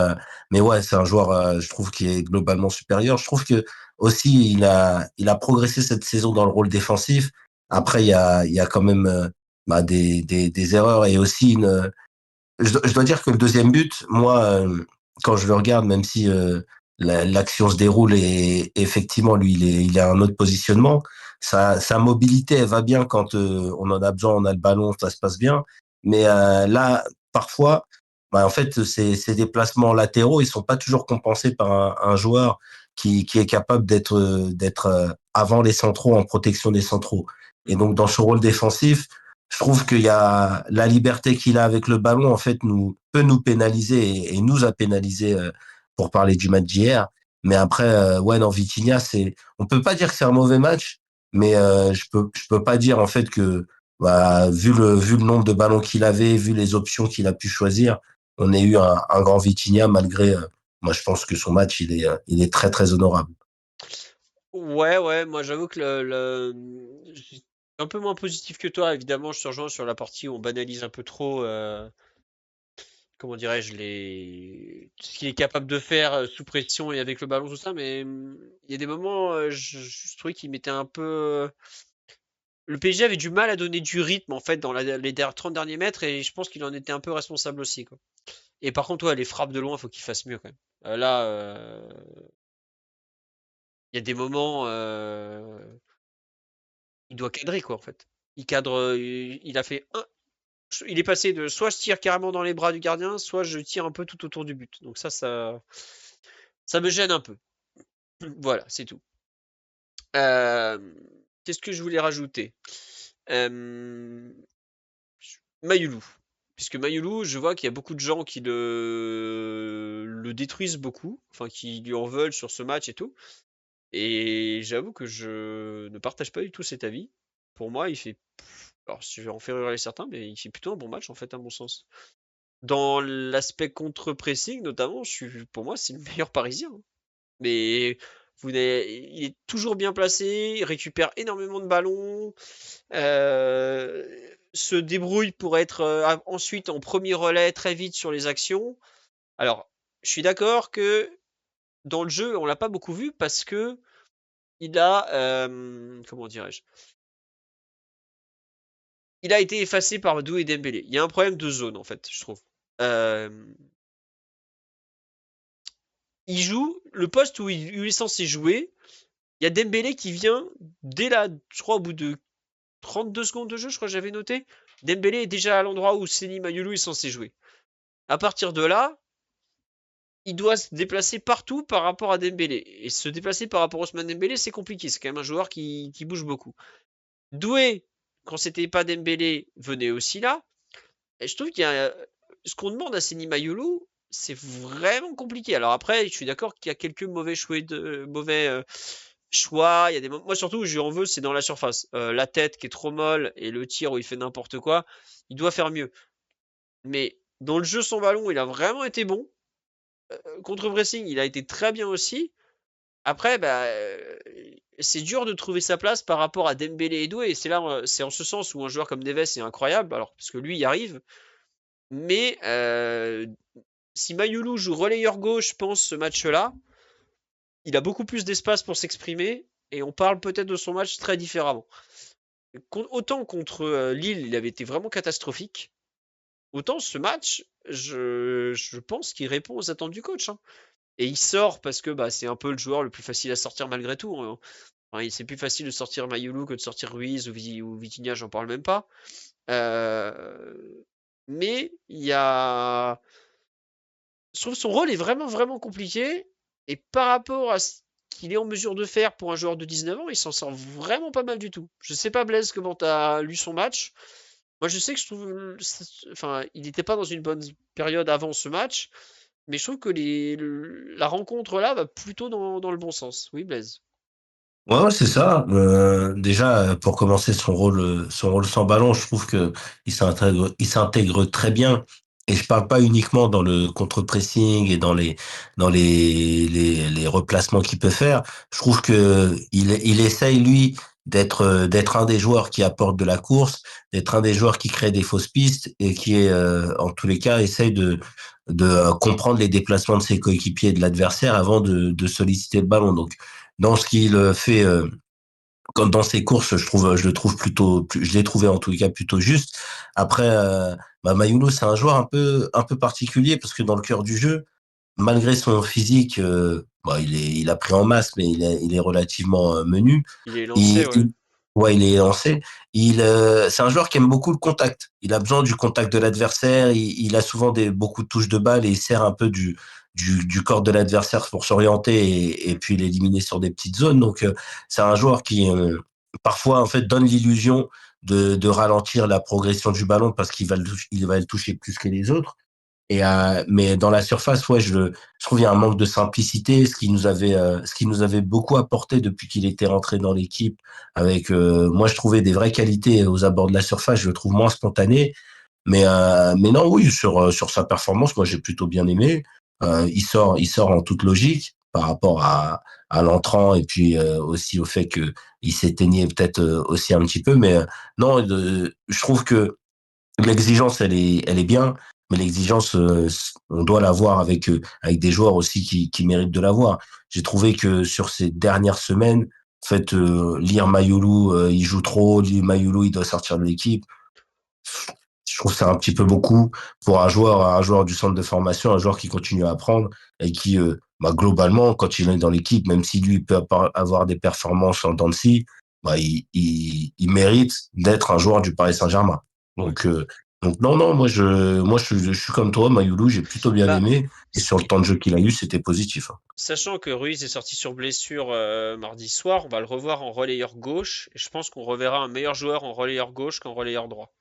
mais ouais, c'est un joueur, je trouve, qui est globalement supérieur. Je trouve que aussi il a progressé cette saison dans le rôle défensif. Après, il y a quand même bah, des erreurs et aussi je dois dire que le deuxième but, moi, quand je le regarde, même si l'action se déroule et effectivement, lui, il est à un autre positionnement, sa mobilité, elle va bien quand on en a besoin, on a le ballon, ça se passe bien. Mais là, parfois, bah, en fait, ces déplacements latéraux, ils sont pas toujours compensés par un joueur qui est capable d'être avant les centraux, en protection des centraux. Et donc, dans ce rôle défensif, je trouve qu'il y a la liberté qu'il a avec le ballon, en fait, peut nous pénaliser et nous a pénalisé pour parler du match d'hier. Mais après, ouais, non, Vitinha, on peut pas dire que c'est un mauvais match, mais je peux pas dire en fait que, bah, vu le nombre de ballons qu'il avait, vu les options qu'il a pu choisir, on a eu un grand Vitinha malgré, moi, je pense que son match, il est très très honorable. Ouais, ouais, moi j'avoue que je suis un peu moins positif que toi. Évidemment, je te rejoins sur la partie où on banalise un peu trop, comment dirais-je, ce qu'il est capable de faire sous pression et avec le ballon, tout ça. Mais il y a des moments, je trouvais qu'il mettait un peu. Le PSG avait du mal à donner du rythme en fait dans les 30 derniers mètres et je pense qu'il en était un peu responsable aussi, quoi. Et par contre, ouais, les frappes de loin, faut qu'il fasse mieux quand même. Là, il y a des moments, il doit cadrer quoi en fait. Il cadre, il a fait un, il est passé de soit je tire carrément dans les bras du gardien, soit je tire un peu tout autour du but. Donc ça me gêne un peu. Voilà, c'est tout. Euh, Qu'est-ce que je voulais rajouter? Euh, Mayulu. Puisque Mayulu, je vois qu'il y a beaucoup de gens qui le détruisent beaucoup, enfin qui lui en veulent sur ce match et tout. Et j'avoue que je ne partage pas du tout cet avis. Pour moi, il fait. Alors, je vais en faire hurler certains, mais il fait plutôt un bon match, en fait, à mon sens. Dans l'aspect contre-pressing, notamment, pour moi, c'est le meilleur Parisien, hein. Mais il est toujours bien placé, il récupère énormément de ballons, se débrouille pour être ensuite en premier relais très vite sur les actions. Alors, je suis d'accord que dans le jeu, on l'a pas beaucoup vu parce que il a, comment dirais-je, il a été effacé par Doué et Dembélé. Il y a un problème de zone en fait, je trouve. Euh, il joue le poste où il est censé jouer. Il y a Dembélé qui vient dès je crois au bout de 32 secondes de jeu, je crois que j'avais noté. Dembélé est déjà à l'endroit où Seny Mayulu est censé jouer. À partir de là, il doit se déplacer partout par rapport à Dembélé. Et se déplacer par rapport à Ousmane Dembélé, c'est compliqué. C'est quand même un joueur qui bouge beaucoup. Doué, quand c'était pas Dembélé, venait aussi là. Et je trouve qu'il y a ce qu'on demande à Seny Mayulu, c'est vraiment compliqué. Alors après, je suis d'accord qu'il y a quelques mauvais choix. Il y a moi surtout où je lui en veux, c'est dans la surface. La tête qui est trop molle et le tir où il fait n'importe quoi. Il doit faire mieux. Mais dans le jeu sans ballon, il a vraiment été bon. Contre pressing, il a été très bien aussi. Après, bah, c'est dur de trouver sa place par rapport à Dembélé et Doué. Et c'est en ce sens où un joueur comme Neves est incroyable, alors parce que lui y arrive. Mais si Mayulu joue relayeur gauche, je pense, ce match-là, il a beaucoup plus d'espace pour s'exprimer et on parle peut-être de son match très différemment. Autant contre Lille, il avait été vraiment catastrophique, autant ce match, je pense qu'il répond aux attentes du coach, hein. Et il sort parce que bah, c'est un peu le joueur le plus facile à sortir malgré tout, hein. Enfin, c'est plus facile de sortir Mayulu que de sortir Ruiz ou Vitinha, j'en parle même pas. Euh, mais il y a je trouve son rôle est vraiment, vraiment compliqué. Et par rapport à ce qu'il est en mesure de faire pour un joueur de 19 ans, il s'en sort vraiment pas mal du tout. Je sais pas, Blaise, comment t'as lu son match. Moi, je sais que je trouve. Enfin, il n'était pas dans une bonne période avant ce match. Mais je trouve que la rencontre là va plutôt dans le bon sens. Oui, Blaise. Ouais, ouais, c'est ça. Déjà, pour commencer son rôle sans ballon, je trouve que il s'intègre très bien. Et je parle pas uniquement dans le contre-pressing et dans les replacements qu'il peut faire. Je trouve que il essaye, lui, d'être un des joueurs qui apporte de la course, d'être un des joueurs qui crée des fausses pistes et qui est, en tous les cas, essaye de comprendre les déplacements de ses coéquipiers et de l'adversaire avant de solliciter le ballon. Donc, dans ce qu'il fait, comme dans ses courses, je le trouve je l'ai trouvé en tous les cas plutôt juste. Après, Mayuno, c'est un joueur un peu particulier parce que dans le cœur du jeu, malgré son physique, il a pris en masse, mais il est relativement menu. Il est lancé, Il, ouais. il- ouais, il est lancé. C'est un joueur qui aime beaucoup le contact. Il a besoin du contact de l'adversaire. Il a souvent beaucoup de touches de balle et il sert un peu du corps de l'adversaire pour s'orienter et puis l'éliminer sur des petites zones. Donc, c'est un joueur qui, parfois, en fait, donne l'illusion de ralentir la progression du ballon parce il va le toucher plus que les autres. Mais dans la surface, ouais, je trouve qu'il y a un manque de simplicité, ce qui nous avait beaucoup apporté depuis qu'il était rentré dans l'équipe. Avec, moi, je trouvais des vraies qualités aux abords de la surface. Je le trouve moins spontané. Mais non, oui, sur sa performance, moi, j'ai plutôt bien aimé. Il sort en toute logique par rapport à l'entrant et puis aussi au fait que il s'éteignait peut-être aussi un petit peu. Mais non, je trouve que l'exigence, elle est bien, mais l'exigence, on doit l'avoir avec des joueurs aussi qui méritent de l'avoir. J'ai trouvé que sur ces dernières semaines, en fait, lire Mayulu, il joue trop, lire Mayulu, il doit sortir de l'équipe. Je trouve que c'est un petit peu beaucoup pour un joueur du centre de formation, un joueur qui continue à apprendre et qui, globalement, quand il est dans l'équipe, même si lui peut avoir des performances en dents de scie, il mérite d'être un joueur du Paris Saint-Germain. Ouais. Donc, non, non, je suis comme toi, Mayoulou, j'ai plutôt bien Bah, aimé et ce sur le qui- temps de jeu qu'il a eu, c'était positif, hein. Sachant que Ruiz est sorti sur blessure mardi soir, on va le revoir en relayeur gauche. Et je pense qu'on reverra un meilleur joueur en relayeur gauche qu'en relayeur droit.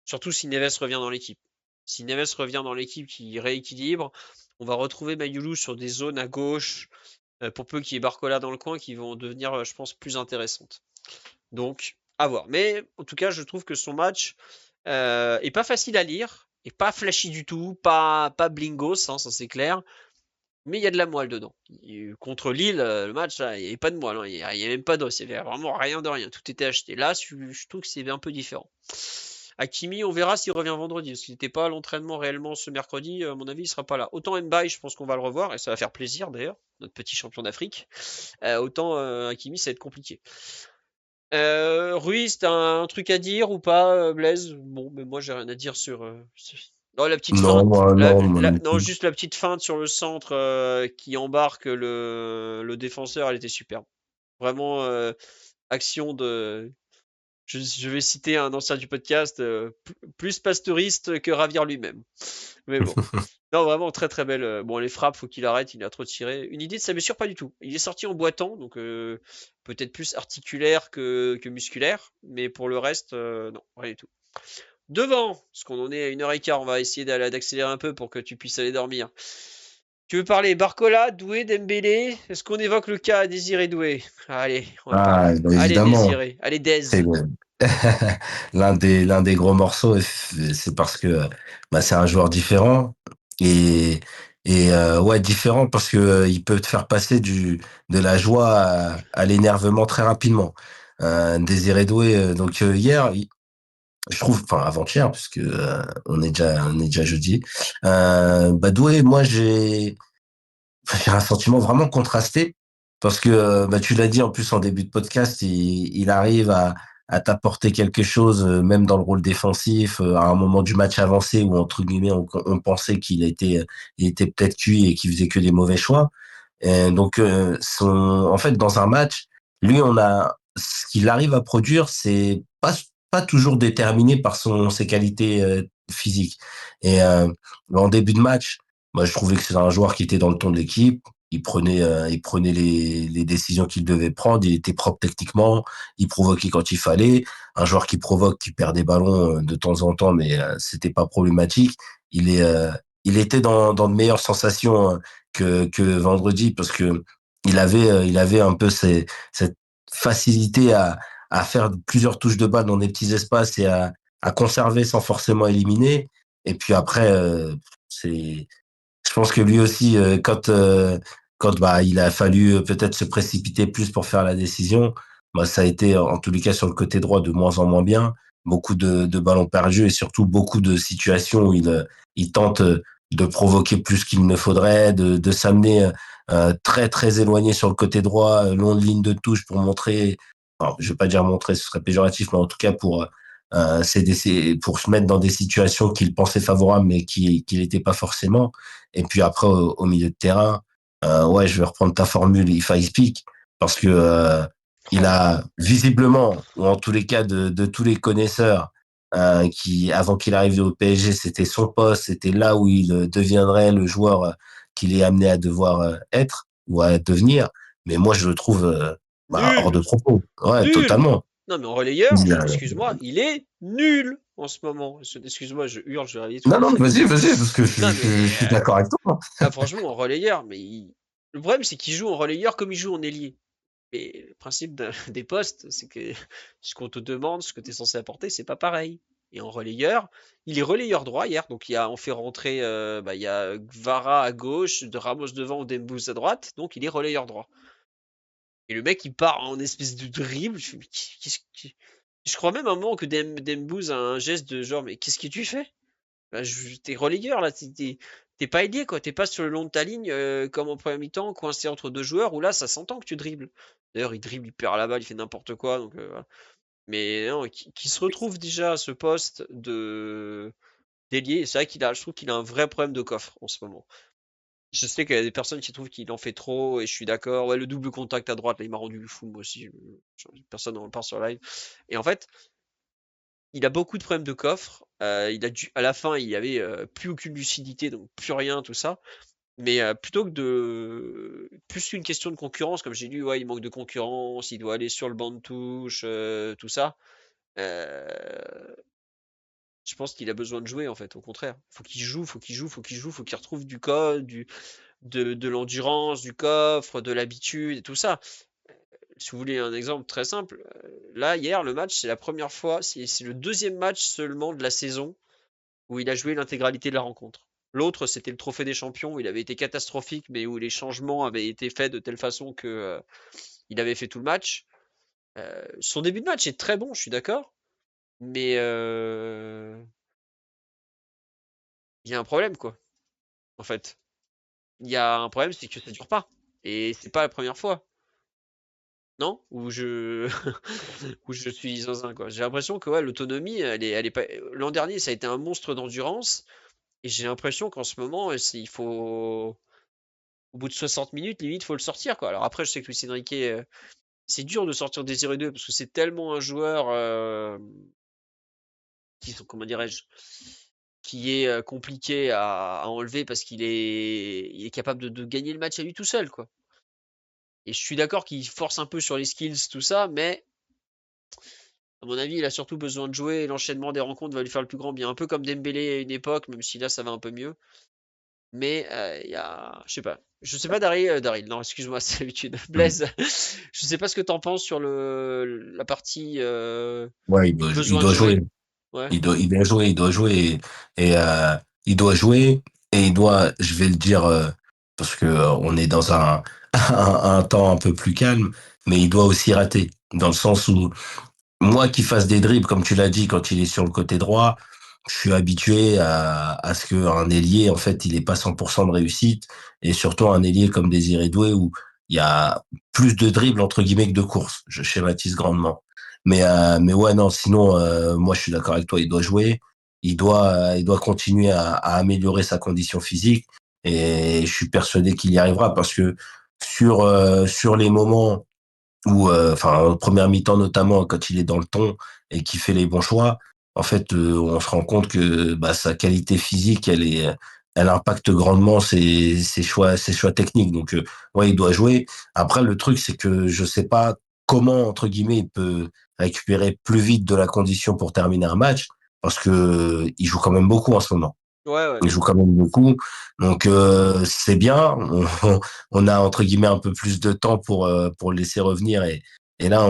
Surtout si Neves revient dans l'équipe. Si Neves revient dans l'équipe qui rééquilibre, on va retrouver Mayulu sur des zones à gauche, pour peu qu'il y ait Barcola dans le coin, qui vont devenir, je pense, plus intéressantes. Donc, à voir. Mais en tout cas, je trouve que son match est pas facile à lire, et pas flashy du tout, pas blingos, hein, ça c'est clair. Mais il y a de la moelle dedans. Contre Lille, le match, là, il n'y avait pas de moelle, hein, il n'y avait même pas d'os, il n'y avait vraiment rien de rien. Tout était acheté. Là, je trouve que c'est un peu différent. Hakimi, on verra s'il revient vendredi, parce qu'il n'était pas à l'entraînement réellement ce mercredi. À mon avis, il sera pas là. Autant Mbaye, je pense qu'on va le revoir, et ça va faire plaisir d'ailleurs, notre petit champion d'Afrique. Autant Hakimi, ça va être compliqué. Ruiz, t'as un truc à dire ou pas, Blaise? Bon, mais moi j'ai rien à dire Oh, la petite Non, feinte, moi non non, plus. juste la petite feinte sur le centre qui embarque le défenseur, elle était superbe. Vraiment, action de. Je vais citer un ancien du podcast, plus pasteuriste que Ravir lui-même. Mais bon. Non, vraiment très très belle. Bon, les frappes, faut qu'il arrête, il a trop tiré. Une idée de sa blessure, pas du tout. Il est sorti en boitant, donc peut-être plus articulaire que musculaire, mais pour le reste, non, rien du tout. Devant, parce qu'on en est à 1h15, on va essayer d'accélérer un peu pour que tu puisses aller dormir. Tu veux parler Barcola, Doué, Dembélé? Est-ce qu'on évoque le cas Désiré Doué? Allez, on va parler. Ah, Allez évidemment. Désiré, allez Dez. C'est l'un des gros morceaux, et c'est parce que c'est un joueur différent et Et ouais, différent parce que il peut te faire passer de la joie à l'énervement très rapidement. Désiré Doué, donc hier, je trouve, enfin avant-hier, puisque on est déjà jeudi. Bah Doué, moi j'ai un sentiment vraiment contrasté parce que bah, tu l'as dit en plus en début de podcast, il arrive à t'apporter quelque chose, même dans le rôle défensif, à un moment du match avancé où entre guillemets on pensait il était peut-être cuit et qu'il faisait que des mauvais choix. Et donc en fait dans un match, lui on a ce qu'il arrive à produire, c'est pas toujours déterminé par ses qualités physiques. Et en début de match moi, je trouvais que c'était un joueur qui était dans le ton de l'équipe. Il prenait les décisions qu'il devait prendre. Il était propre techniquement. Il provoquait quand il fallait. Un joueur qui provoque, qui perd des ballons de temps en temps, mais c'était pas problématique. Il est, euh, il était dans de meilleures sensations que vendredi parce que il avait un peu cette facilité à faire plusieurs touches de balle dans des petits espaces et à conserver sans forcément éliminer. Et puis après, c'est je pense que lui aussi, quand bah, il a fallu peut-être se précipiter plus pour faire la décision, bah, ça a été, en tous les cas, sur le côté droit, de moins en moins bien. Beaucoup de ballons perdus et surtout beaucoup de situations où il tente de provoquer plus qu'il ne faudrait, de s'amener très, très éloigné sur le côté droit, long de ligne de touche pour montrer, alors, je vais pas dire montrer, ce serait péjoratif, mais en tout cas pour se mettre dans des situations qu'il pensait favorables, mais qui n'étaient pas forcément. Et puis après, au milieu de terrain, ouais, je vais reprendre ta formule, if I speak, parce que il Oh, a visiblement, ou en tous les cas de tous les connaisseurs, qui, avant qu'il arrive au PSG, c'était son poste, c'était là où il deviendrait le joueur qu'il est amené à devoir être ou à devenir. Mais moi, je le trouve bah, hors de nul! propos. Ouais, Nul! totalement. Non, mais en relayeur, Il a- excuse-moi, il est nul en ce moment. Excuse-moi, je hurle, je réveille tout le Non, monde. non, vas-y, parce que Non, mais je suis d'accord avec toi. franchement, en relayeur, le problème, c'est qu'il joue en relayeur comme il joue en ailier. Mais le principe des postes, c'est que ce qu'on te demande, ce que tu es censé apporter, c'est pas pareil. Et en relayeur, il est relayeur droit hier, donc on fait rentrer, bah, il y a Gvara à gauche, de Ramos devant, Dembous à droite, donc il est relayeur droit. Et le mec, il part en espèce de dribble. Je fais, mais je crois même à un moment que Dembous a un geste de genre, mais qu'est-ce que tu fais? Bah, t'es relayeur là, t'es pas ailier quoi, t'es pas sur le long de ta ligne comme en première mi-temps, coincé entre deux joueurs où là ça s'entend que tu dribbles. D'ailleurs, il dribble, il perd la balle, il fait n'importe quoi, donc voilà. Mais non, qui se retrouve déjà à ce poste de d'ailier, c'est vrai je trouve qu'il a un vrai problème de coffre en ce moment. Je sais qu'il y a des personnes qui trouvent qu'il en fait trop, et je suis d'accord. Ouais, le double contact à droite, là, il m'a rendu fou, moi aussi. Personne n'en parle sur live. Et en fait, il a beaucoup de problèmes de coffre. À la fin, il avait plus aucune lucidité, donc plus rien, tout ça. Mais plutôt que plus qu'une question de concurrence, comme j'ai dit, ouais, il manque de concurrence, il doit aller sur le banc de touche, tout ça. euh, je pense qu'il a besoin de jouer, en fait, au contraire. Faut qu'il joue, faut qu'il joue, faut qu'il joue, faut qu'il retrouve du code, de l'endurance, du coffre, de l'habitude et tout ça. Si vous voulez un exemple très simple, là, hier, le match, c'est la première fois, c'est le deuxième match seulement de la saison où il a joué l'intégralité de la rencontre. L'autre, c'était le Trophée des Champions, où il avait été catastrophique, mais où les changements avaient été faits de telle façon que il avait fait tout le match. Son début de match est très bon, je suis d'accord, mais il y a un problème, quoi, en fait. Il y a un problème, c'est que ça dure pas. Et c'est pas la première fois. Non? Ou je où je suis zinzin, quoi. J'ai l'impression que ouais, l'autonomie, elle est pas. L'an dernier, ça a été un monstre d'endurance, et j'ai l'impression qu'en ce moment, il faut, au bout de 60 minutes, limite, faut le sortir, quoi. Alors après, je sais que Luis Enrique, c'est dur de sortir Désiré 2 parce que c'est tellement un joueur comment dirais-je, qui est compliqué à enlever parce il est capable de gagner le match à lui tout seul, quoi. Et je suis d'accord qu'il force un peu sur les skills, tout ça, mais à mon avis, il a surtout besoin de jouer et l'enchaînement des rencontres va lui faire le plus grand bien. Un peu comme Dembélé à une époque, même si là ça va un peu mieux. Mais il y a. Je sais pas. Je sais pas, Daryl, non, excuse-moi, c'est l'habitude. Mm. Blaise, je sais pas ce que t'en penses sur la partie Ouais, il besoin de doit jouer. jouer. Ouais. Il doit jouer, il doit jouer et il doit jouer. et il doit, je vais le dire, parce que on est dans un temps un peu plus calme, mais il doit aussi rater. Dans le sens où, moi qui fasse des dribbles, comme tu l'as dit, quand il est sur le côté droit, je suis habitué à ce qu'un ailier, en fait, il ait pas 100% de réussite, et surtout un ailier comme Désiré Doué où il y a plus de dribbles entre guillemets que de courses. Je schématise grandement. Mais ouais, non, sinon, moi je suis d'accord avec toi, il doit jouer, il doit continuer à améliorer sa condition physique, et je suis persuadé qu'il y arrivera parce que sur les moments où, enfin, en première mi-temps notamment, quand il est dans le ton et qu'il fait les bons choix, en fait, on se rend compte que bah, sa qualité physique, elle impacte grandement ses choix techniques. Donc, ouais, il doit jouer. Après, le truc, c'est que je sais pas comment, entre guillemets, il peut récupérer plus vite de la condition pour terminer un match, parce que il joue quand même beaucoup en ce moment. Ouais, ouais. Il joue quand même beaucoup. Donc, c'est bien. On a, entre guillemets, un peu plus de temps pour le laisser revenir. Et là,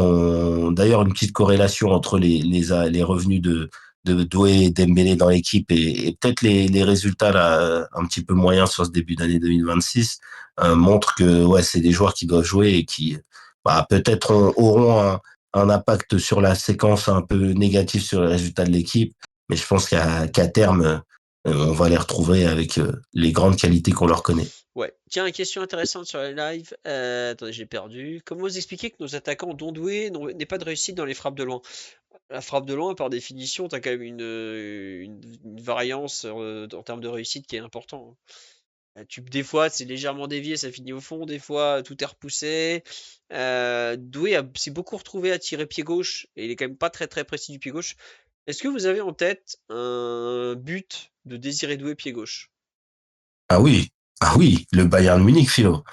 d'ailleurs, une petite corrélation entre les revenus de Doué et Dembélé dans l'équipe et peut-être les résultats là, un petit peu moyens sur ce début d'année 2026, montrent que, ouais, c'est des joueurs qui doivent jouer et qui, bah, peut-être auront un impact sur la séquence un peu négatif sur les résultats de l'équipe. Mais je pense qu'à terme, on va les retrouver avec les grandes qualités qu'on leur connaît. Ouais. Tiens, une question intéressante sur les lives. Attendez, j'ai perdu. Comment vous expliquez que nos attaquants Dondoué n'aient pas de réussite dans les frappes de loin? La frappe de loin, par définition, t'as quand même une variance en termes de réussite qui est important, hein. Des fois, c'est légèrement dévié, ça finit au fond. Des fois, tout est repoussé. Doué s'est beaucoup retrouvé à tirer pied gauche et il est quand même pas très très précis du pied gauche. Est-ce que vous avez en tête un but de Désiré Doué pied gauche? Ah oui, le Bayern Munich, Philo.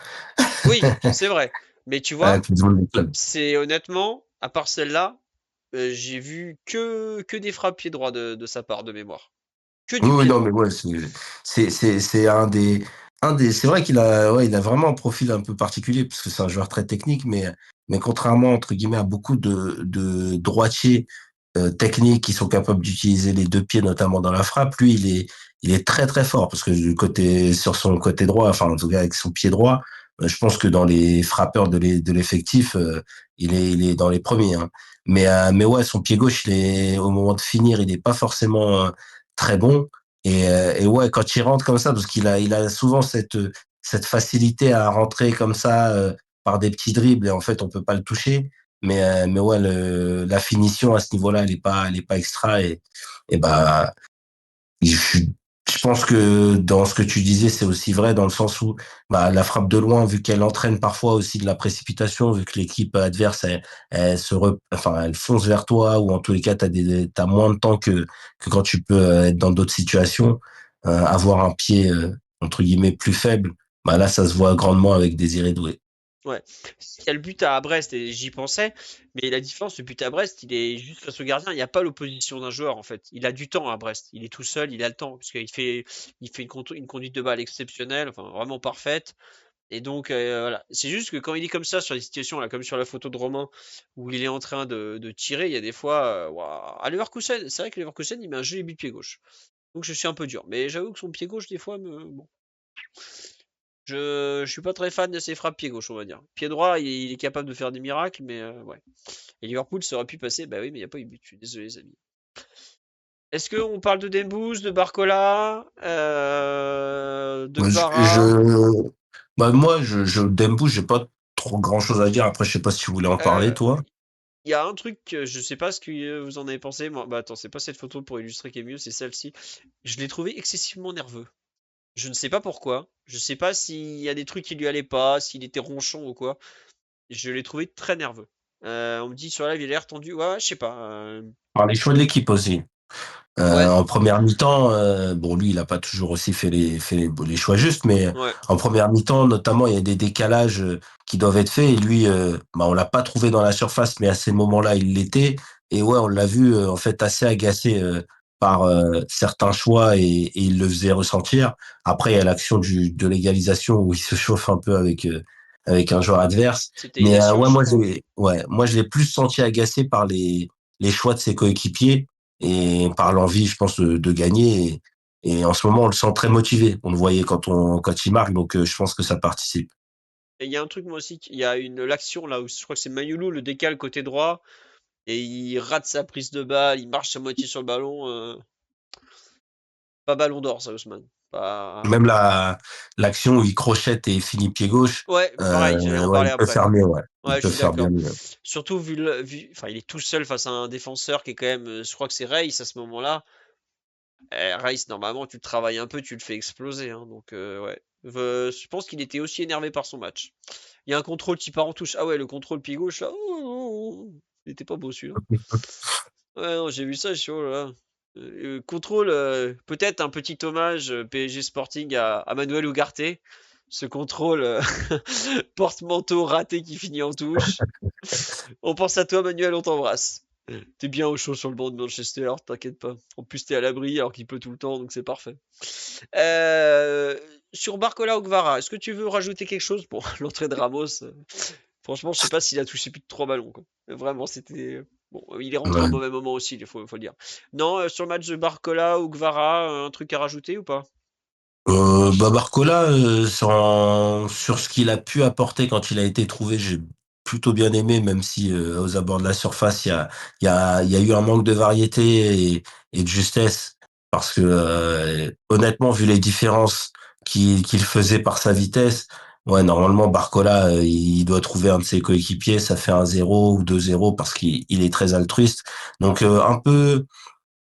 Oui, c'est vrai. Mais tu Ah, vois, tu joues le club. c'est honnêtement, à part celle-là, j'ai vu que des frappes pied droit de sa part de mémoire. Que Oui, du oui, pied non, droit. mais ouais, c'est un des, c'est vrai qu'il a, ouais, il a vraiment un profil un peu particulier parce que c'est un joueur très technique, mais contrairement, entre guillemets, à beaucoup de droitiers, techniques qui sont capables d'utiliser les deux pieds, notamment dans la frappe, lui, il est très, très fort parce que sur son côté droit, enfin, en tout cas, avec son pied droit, je pense que dans les frappeurs de l'effectif, il est dans les premiers, hein. Mais ouais, son pied gauche, au moment de finir, il est pas forcément, très bon. Et ouais, quand il rentre comme ça, parce il a souvent cette facilité à rentrer comme ça, par des petits dribbles, et en fait, on peut pas le toucher. Mais ouais, la finition à ce niveau-là, elle est pas extra. Et bah, je, je pense que dans ce que tu disais, c'est aussi vrai dans le sens où bah, la frappe de loin, vu qu'elle entraîne parfois aussi de la précipitation, vu que l'équipe adverse, enfin, elle fonce vers toi, ou en tous les cas, t'as moins de temps que quand tu peux être dans d'autres situations, avoir un pied, entre guillemets, plus faible, bah là, ça se voit grandement avec Désiré Doué. Ouais. Il y a le but à Brest et j'y pensais, mais la différence, le but à Brest, il est juste face au gardien. Il n'y a pas l'opposition d'un joueur en fait. Il a du temps à Brest. Il est tout seul, il a le temps parce il fait une conduite de balle exceptionnelle, enfin vraiment parfaite. Et donc voilà. C'est juste que quand il est comme ça sur des situations là, comme sur la photo de Romain où il est en train de tirer, il y a des fois, waouh. À Leverkusen, c'est vrai que Leverkusen, il met un joli but pied gauche. Donc je suis un peu dur, mais j'avoue que son pied gauche des fois bon. Je suis pas très fan de ses frappes pied gauche, on va dire. Pied droit, il est capable de faire des miracles, mais ouais. Et Liverpool, ça aurait pu passer, bah oui, mais il n'y a pas eu but. Je suis désolé, les amis. Est-ce qu'on parle de Dembouz, de Barcola, de Moi, Kvara? bah, moi, Dembouz, j'ai pas trop grand-chose à dire. Après, je sais pas si tu voulais en parler, Euh, toi. Il y a un truc, je sais pas ce que vous en avez pensé. Moi, bah attends, c'est pas cette photo pour illustrer qui est mieux, c'est celle-ci. Je l'ai trouvé excessivement nerveux. Je ne sais pas pourquoi. Je sais pas s'il y a des trucs qui lui allaient pas, s'il était ronchon ou quoi. Je l'ai trouvé très nerveux. On me dit sur live, il a l'air tendu. Ouais, ouais, je sais pas. Alors, les choix de l'équipe aussi. Ouais, En première mi-temps, bon, lui, il a pas toujours aussi les choix justes, mais ouais. en première mi-temps, notamment, il y a des décalages qui doivent être faits. Et lui, bah, on l'a pas trouvé dans la surface, mais à ces moments-là, il l'était. Et ouais, on l'a vu en fait assez agacé par certains choix, et il le faisait ressentir. Après, il y a l'action de l'égalisation où il se chauffe un peu avec un joueur adverse. C'était Mais Ilation, je crois. moi, je l'ai plus senti agacé par les choix de ses coéquipiers et par l'envie, je pense, de gagner. Et en ce moment, on le sent très motivé. On le voyait quand il marque, donc je pense que ça participe. Et il y a un truc, moi aussi, il y a l'action là où je crois que c'est Mayulu, le décale côté droit, et il rate sa prise de balle, il marche à moitié sur le ballon. Pas ballon d'or, ça, Ousmane. Pas... Même l'action où il crochette et finit pied gauche, Ouais, pareil, j'allais en ouais, parler il peut après. faire mieux, ouais. Il Ouais, je peut suis faire bien d'accord. mieux. Surtout enfin, il est tout seul face à un défenseur qui est quand même, je crois que c'est Reis à ce moment-là. Reis, normalement, tu le travailles un peu, tu le fais exploser, hein, donc ouais. Je pense qu'il était aussi énervé par son match. Il y a un contrôle qui part en touche. Ah ouais, le contrôle pied gauche là. Il était pas beau celui-là. Ouais, non, j'ai vu ça, je suis oh là là. Contrôle, peut-être un petit hommage PSG Sporting à Manuel Ugarte. Ce contrôle porte-manteau raté qui finit en touche. On pense à toi, Manuel, on t'embrasse. T'es bien au chaud sur le banc de Manchester, t'inquiète pas. En plus, t'es à l'abri alors qu'il pleut tout le temps, donc c'est parfait. Euh, sur Barcola ou Gvara, est-ce que tu veux rajouter quelque chose pour l'entrée de Ramos? Franchement, je sais pas s'il a touché plus de 3 ballons, quoi. Vraiment, c'était. Bon, il est rentré au Ouais. mauvais moment aussi, faut le dire. Non, sur le match de Barcola ou Gvara, un truc à rajouter ou pas? Barcola, sur ce qu'il a pu apporter quand il a été trouvé, j'ai plutôt bien aimé, même si aux abords de la surface, il y a eu un manque de variété et de justesse. Parce que honnêtement, vu les différences qu'il faisait par sa vitesse, ouais, normalement, Barcola, il doit trouver un de ses coéquipiers, ça fait un 0 ou 2-0 parce qu'il est très altruiste. Donc un peu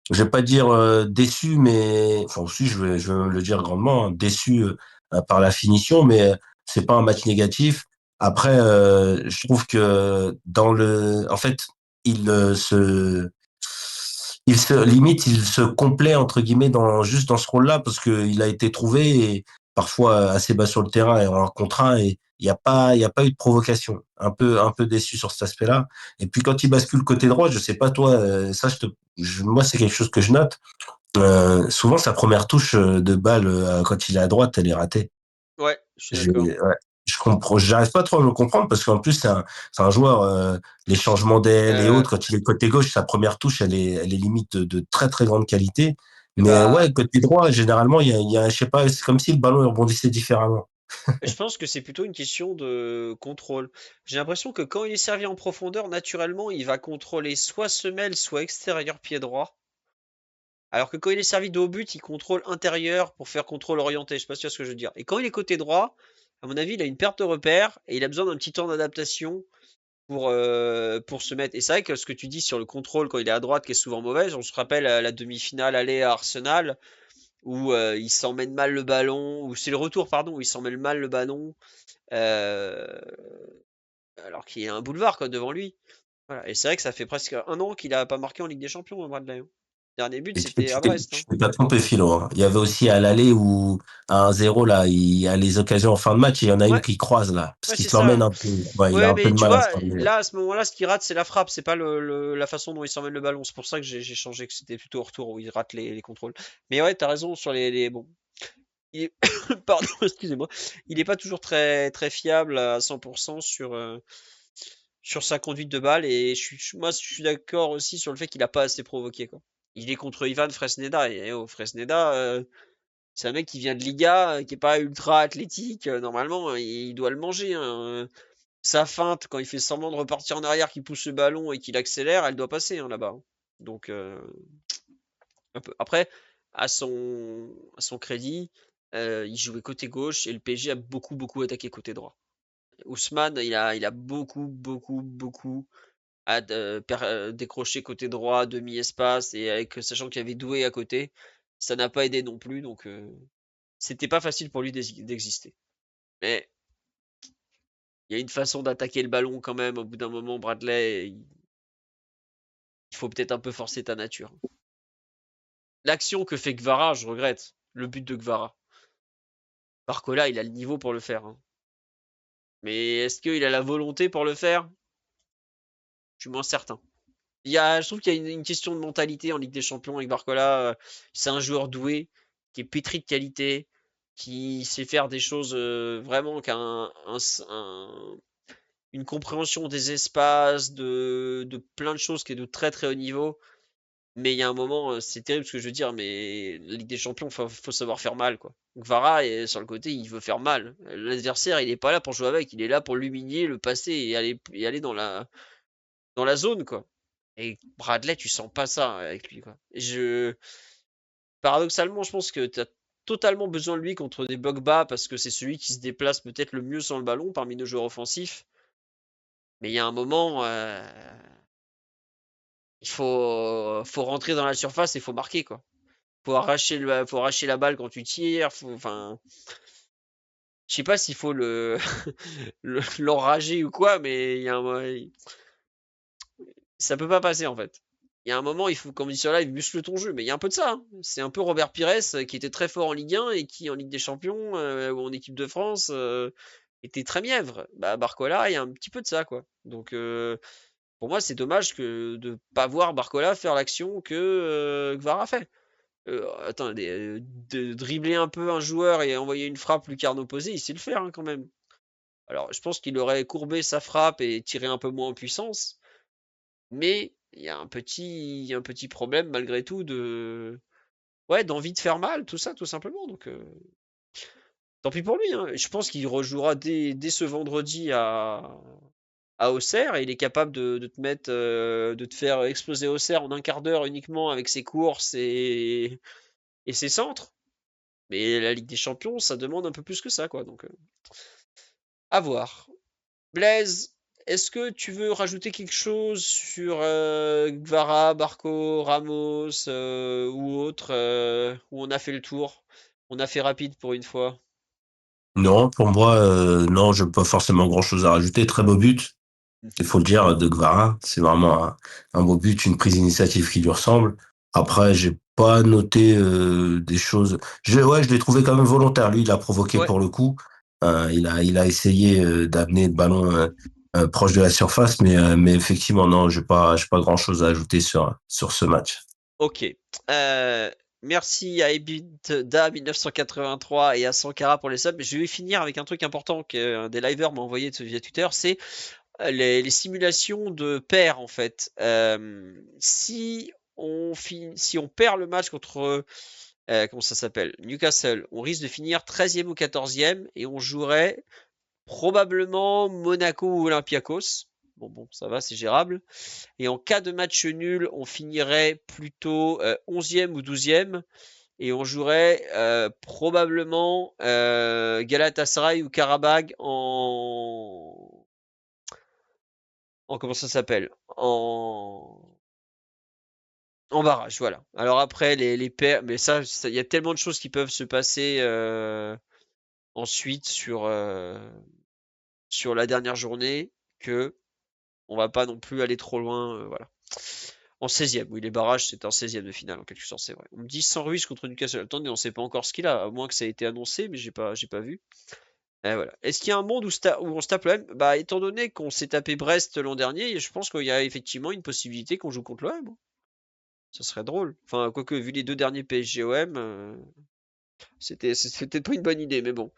je vais pas dire déçu, mais enfin aussi je vais le dire grandement déçu par la finition, mais c'est pas un match négatif. Après, je trouve que en fait, il il se complaît entre guillemets juste dans ce rôle-là parce que il a été trouvé et parfois assez bas sur le terrain et en contre un et il y a pas eu de provocation. Un peu déçu sur cet aspect-là. Et puis quand il bascule côté droit, je sais pas toi, ça moi c'est quelque chose que je note. Souvent sa première touche de balle quand il est à droite, elle est ratée. Ouais, je suis d'accord. Ouais, j'arrive pas trop à me comprendre parce qu'en plus c'est un joueur les changements d'aile et Euh, autres quand il est côté gauche, sa première touche elle est limite de très très grande qualité. et Mais bah, ouais, côté droit, généralement je sais pas, c'est comme si le ballon il rebondissait différemment. je pense que c'est plutôt une question de contrôle. J'ai l'impression que quand il est servi en profondeur, naturellement, il va contrôler soit semelle, soit extérieur pied droit. Alors que quand il est servi de haut but, il contrôle intérieur pour faire contrôle orienté. Je sais pas si tu vois ce que je veux dire. Et quand il est côté droit, à mon avis, il a une perte de repère et il a besoin d'un petit temps d'adaptation pour se mettre. Et c'est vrai que ce que tu dis sur le contrôle quand il est à droite, qui est souvent mauvais, on se rappelle la demi-finale aller à Arsenal, où il s'emmène mal le ballon, ou c'est le retour, pardon, où il s'emmène mal le ballon, euh, alors qu'il y a un boulevard quoi, devant lui. Voilà. Et c'est vrai que ça fait presque un an qu'il a pas marqué en Ligue des Champions, Bradley. Dernier but, Et c'était à Brest, tu hein. t'es pas trompé, Philo, hein. Il y avait aussi à l'aller où, à 1-0, là, il y a les occasions en fin de match et il y en a une Ouais, qui croise, là. Parce ouais, qu'il c'est se l'emmène ça. un peu. Ouais, il a Ouais, un peu mais de tu mal à vois, se l'emmener. là, à ce moment-là, ce qui rate, c'est la frappe, c'est pas la façon dont il s'emmène le ballon. C'est pour ça que j'ai changé, que c'était plutôt au retour où il rate les contrôles. Mais ouais, t'as raison sur bon. Il est- Pardon, excusez-moi. Il est pas toujours très, très fiable à 100% sur sa conduite de balle. Et moi, je suis d'accord aussi sur le fait qu'il a pas assez provoqué, quoi. Il est contre Ivan Fresneda. Et oh, Fresneda, c'est un mec qui vient de Liga, qui est pas ultra athlétique. Normalement, il doit le manger, hein. Sa feinte, quand il fait semblant de repartir en arrière, qu'il pousse le ballon et qu'il accélère, elle doit passer hein, là-bas, hein. Donc, un peu. Après, à son crédit, il jouait côté gauche et le PSG a beaucoup, beaucoup attaqué côté droit. Ousmane, il a beaucoup, beaucoup, beaucoup décroché côté droit, demi-espace, et sachant qu'il y avait Doué à côté, ça n'a pas aidé non plus, donc c'était pas facile pour lui d'exister. Mais il y a une façon d'attaquer le ballon quand même, au bout d'un moment, Bradley, il faut peut-être un peu forcer ta nature. L'action que fait Gvara, je regrette. Le but de Gvara. Barcola, il a le niveau pour le faire, hein. Mais est-ce qu'il a la volonté pour le faire? Je suis moins certain. Je trouve qu'il y a une question de mentalité en Ligue des Champions avec Barcola. C'est un joueur doué, qui est pétri de qualité, qui sait faire des choses vraiment, qui a une compréhension des espaces, de plein de choses qui est de très très haut niveau. Mais il y a un moment, c'est terrible ce que je veux dire, mais la Ligue des Champions, faut savoir faire mal, quoi. Kvara, sur le côté, il veut faire mal. L'adversaire, il est pas là pour jouer avec, il est là pour l'humilier, le passer et aller dans la zone, quoi. Et Bradley, tu sens pas ça avec lui, quoi. Paradoxalement, je pense que tu as totalement besoin de lui contre des blocs bas parce que c'est celui qui se déplace peut-être le mieux sans le ballon parmi nos joueurs offensifs. Mais il y a un moment, il faut rentrer dans la surface et il faut marquer, quoi. Faut arracher la balle quand tu tires. Enfin, je sais pas s'il faut l'enrager ou quoi, mais ça peut pas passer en fait. Il y a un moment, il faut, comme on dit sur live, muscle ton jeu. Mais il y a un peu de ça, hein. C'est un peu Robert Pires qui était très fort en Ligue 1 et qui en Ligue des Champions ou en équipe de France était très mièvre. Bah Barcola, il y a un petit peu de ça, quoi. Donc pour moi, c'est dommage de pas voir Barcola faire l'action que Kvara fait. Attendez, de dribbler un peu un joueur et envoyer une frappe lucarne opposée, il sait le faire, hein, quand même. Alors, je pense qu'il aurait courbé sa frappe et tiré un peu moins en puissance, mais il y a un petit problème malgré tout ouais, d'envie de faire mal, tout ça, tout simplement. Donc, tant pis pour lui, hein. Je pense qu'il rejouera dès ce vendredi à Auxerre et il est capable de te faire exploser Auxerre en un quart d'heure uniquement avec ses courses et ses centres. Mais la Ligue des Champions, ça demande un peu plus que ça, quoi. Donc, à voir. Blaise, est-ce que tu veux rajouter quelque chose sur Gvara, Barco, Ramos ou autre où on a fait le tour? On a fait rapide pour une fois. Non, pour moi, non, je n'ai pas forcément grand-chose à rajouter. Très beau but, il faut le dire, de Gvara. C'est vraiment un beau but, une prise d'initiative qui lui ressemble. Après, j'ai pas noté des choses. Ouais, je l'ai trouvé quand même volontaire. Lui, il a provoqué Ouais, pour le coup. Il a essayé d'amener le ballon proche de la surface, mais effectivement, non, j'ai pas grand-chose à ajouter sur ce match. ok. Euh, Merci à Ebitda 1983 et à Sankara pour les subs. Je vais finir avec un truc important qu'un des liveurs m'a envoyé via Twitter, c'est les simulations de paires en fait. Si on perd le match contre comment ça s'appelle? Newcastle, on risque de finir 13e ou 14e et on jouerait probablement Monaco ou Olympiakos. Bon, ça va, c'est gérable. Et en cas de match nul, on finirait plutôt 11e ou 12e et on jouerait probablement Galatasaray ou Karabakh en comment ça s'appelle? En barrage, voilà. Alors après, les paires, mais ça, il y a tellement de choses qui peuvent se passer ensuite sur la dernière journée que on va pas non plus aller trop loin. Voilà. En 16e, oui, les barrages, c'est un 16e de finale en quelque sorte, c'est vrai. On me dit sans Ruiz contre Newcastle. Attendez, on sait pas encore ce qu'il a, à moins que ça ait été annoncé, mais j'ai pas vu. Voilà. Est-ce qu'il y a un monde où on se tape l'OM? Bah, étant donné qu'on s'est tapé Brest l'an dernier, je pense qu'il y a effectivement une possibilité qu'on joue contre l'OM. Ça serait drôle. Enfin, quoique, vu les deux derniers PSG-OM, c'était pas une bonne idée, mais bon.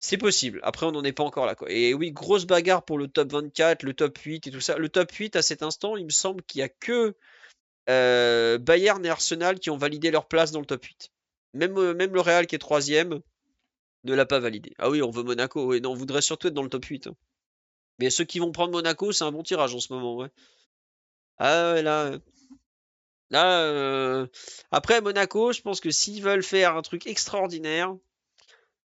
C'est possible. Après, on n'en est pas encore là, quoi. Et oui, grosse bagarre pour le top 24, le top 8 et tout ça. Le top 8, à cet instant, il me semble qu'il y a que Bayern et Arsenal qui ont validé leur place dans le top 8. Même le Real qui est troisième ne l'a pas validé. Ah oui, on veut Monaco. Oui, non, on voudrait surtout être dans le top 8, hein. Mais ceux qui vont prendre Monaco, c'est un bon tirage en ce moment, ouais. Ah ouais, là, après Monaco, je pense que s'ils veulent faire un truc extraordinaire,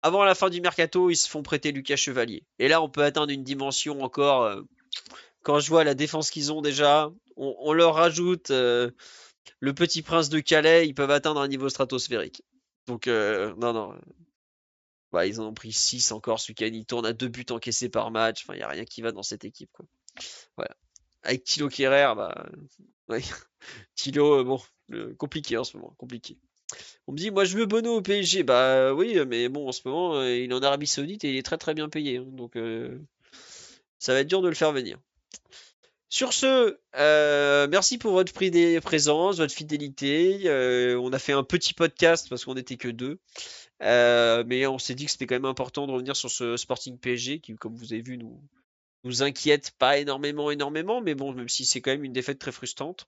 avant la fin du mercato, ils se font prêter Lucas Chevalier. Et là, on peut atteindre une dimension encore. Quand je vois la défense qu'ils ont déjà, on leur rajoute le petit prince de Calais, ils peuvent atteindre un niveau stratosphérique. Donc, non, non. Bah, ils en ont pris 6 encore ce week-end. Ils tournent à 2 buts encaissés par match. Enfin, il n'y a rien qui va dans cette équipe, quoi. Voilà. Avec Thilo Kehrer, bah. Ouais. Thilo, bon, compliqué en ce moment. Compliqué. On me dit, moi je veux Bono au PSG. Bah oui, mais bon, en ce moment, il est en Arabie Saoudite et il est très très bien payé, hein. Donc, ça va être dur de le faire venir. Sur ce, merci pour votre présence, votre fidélité. On a fait un petit podcast parce qu'on n'était que deux. Mais on s'est dit que c'était quand même important de revenir sur ce Sporting PSG qui, comme vous avez vu, nous inquiète pas énormément, énormément. Mais bon, même si c'est quand même une défaite très frustrante.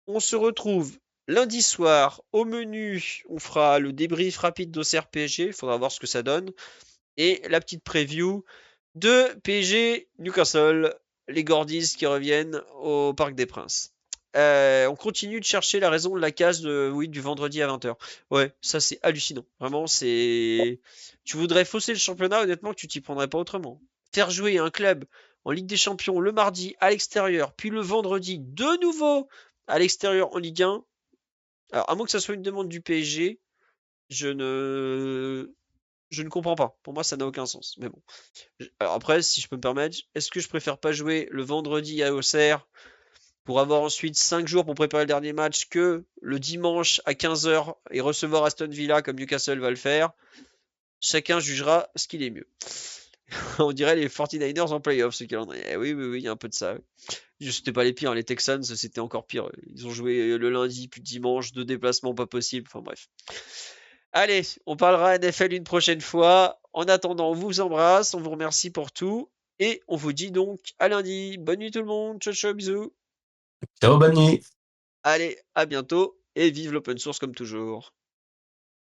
On se retrouve lundi soir au menu. On fera le débrief rapide d'OCR PSG. Il faudra voir ce que ça donne. Et la petite preview de PSG Newcastle. Les Gordis qui reviennent au Parc des Princes. On continue de chercher la raison de la case du vendredi à 20h. Ouais, ça c'est hallucinant. Vraiment, c'est. Tu voudrais fausser le championnat, honnêtement, que tu t'y prendrais pas autrement. Faire jouer un club en Ligue des Champions le mardi à l'extérieur, puis le vendredi de nouveau à l'extérieur en Ligue 1. Alors, à moins que ça soit une demande du PSG, je ne, je ne comprends pas. Pour moi, ça n'a aucun sens. Mais bon. Alors après, si je peux me permettre, est-ce que je préfère pas jouer le vendredi à Auxerre pour avoir ensuite 5 jours pour préparer le dernier match que le dimanche à 15h et recevoir Aston Villa comme Newcastle va le faire? Chacun jugera ce qu'il est mieux. On dirait les 49ers en playoff ce calendrier. Oui, oui, oui, il y a un peu de ça. C'était pas les pires, hein. Les Texans, c'était encore pire. Ils ont joué le lundi puis le dimanche, 2 déplacements pas possibles. Enfin bref. Allez, on parlera NFL une prochaine fois. En attendant, on vous embrasse, on vous remercie pour tout. Et on vous dit donc à lundi. Bonne nuit tout le monde. Ciao, ciao, bisous. Ciao, Bani. Allez, à bientôt. Et vive l'open source comme toujours.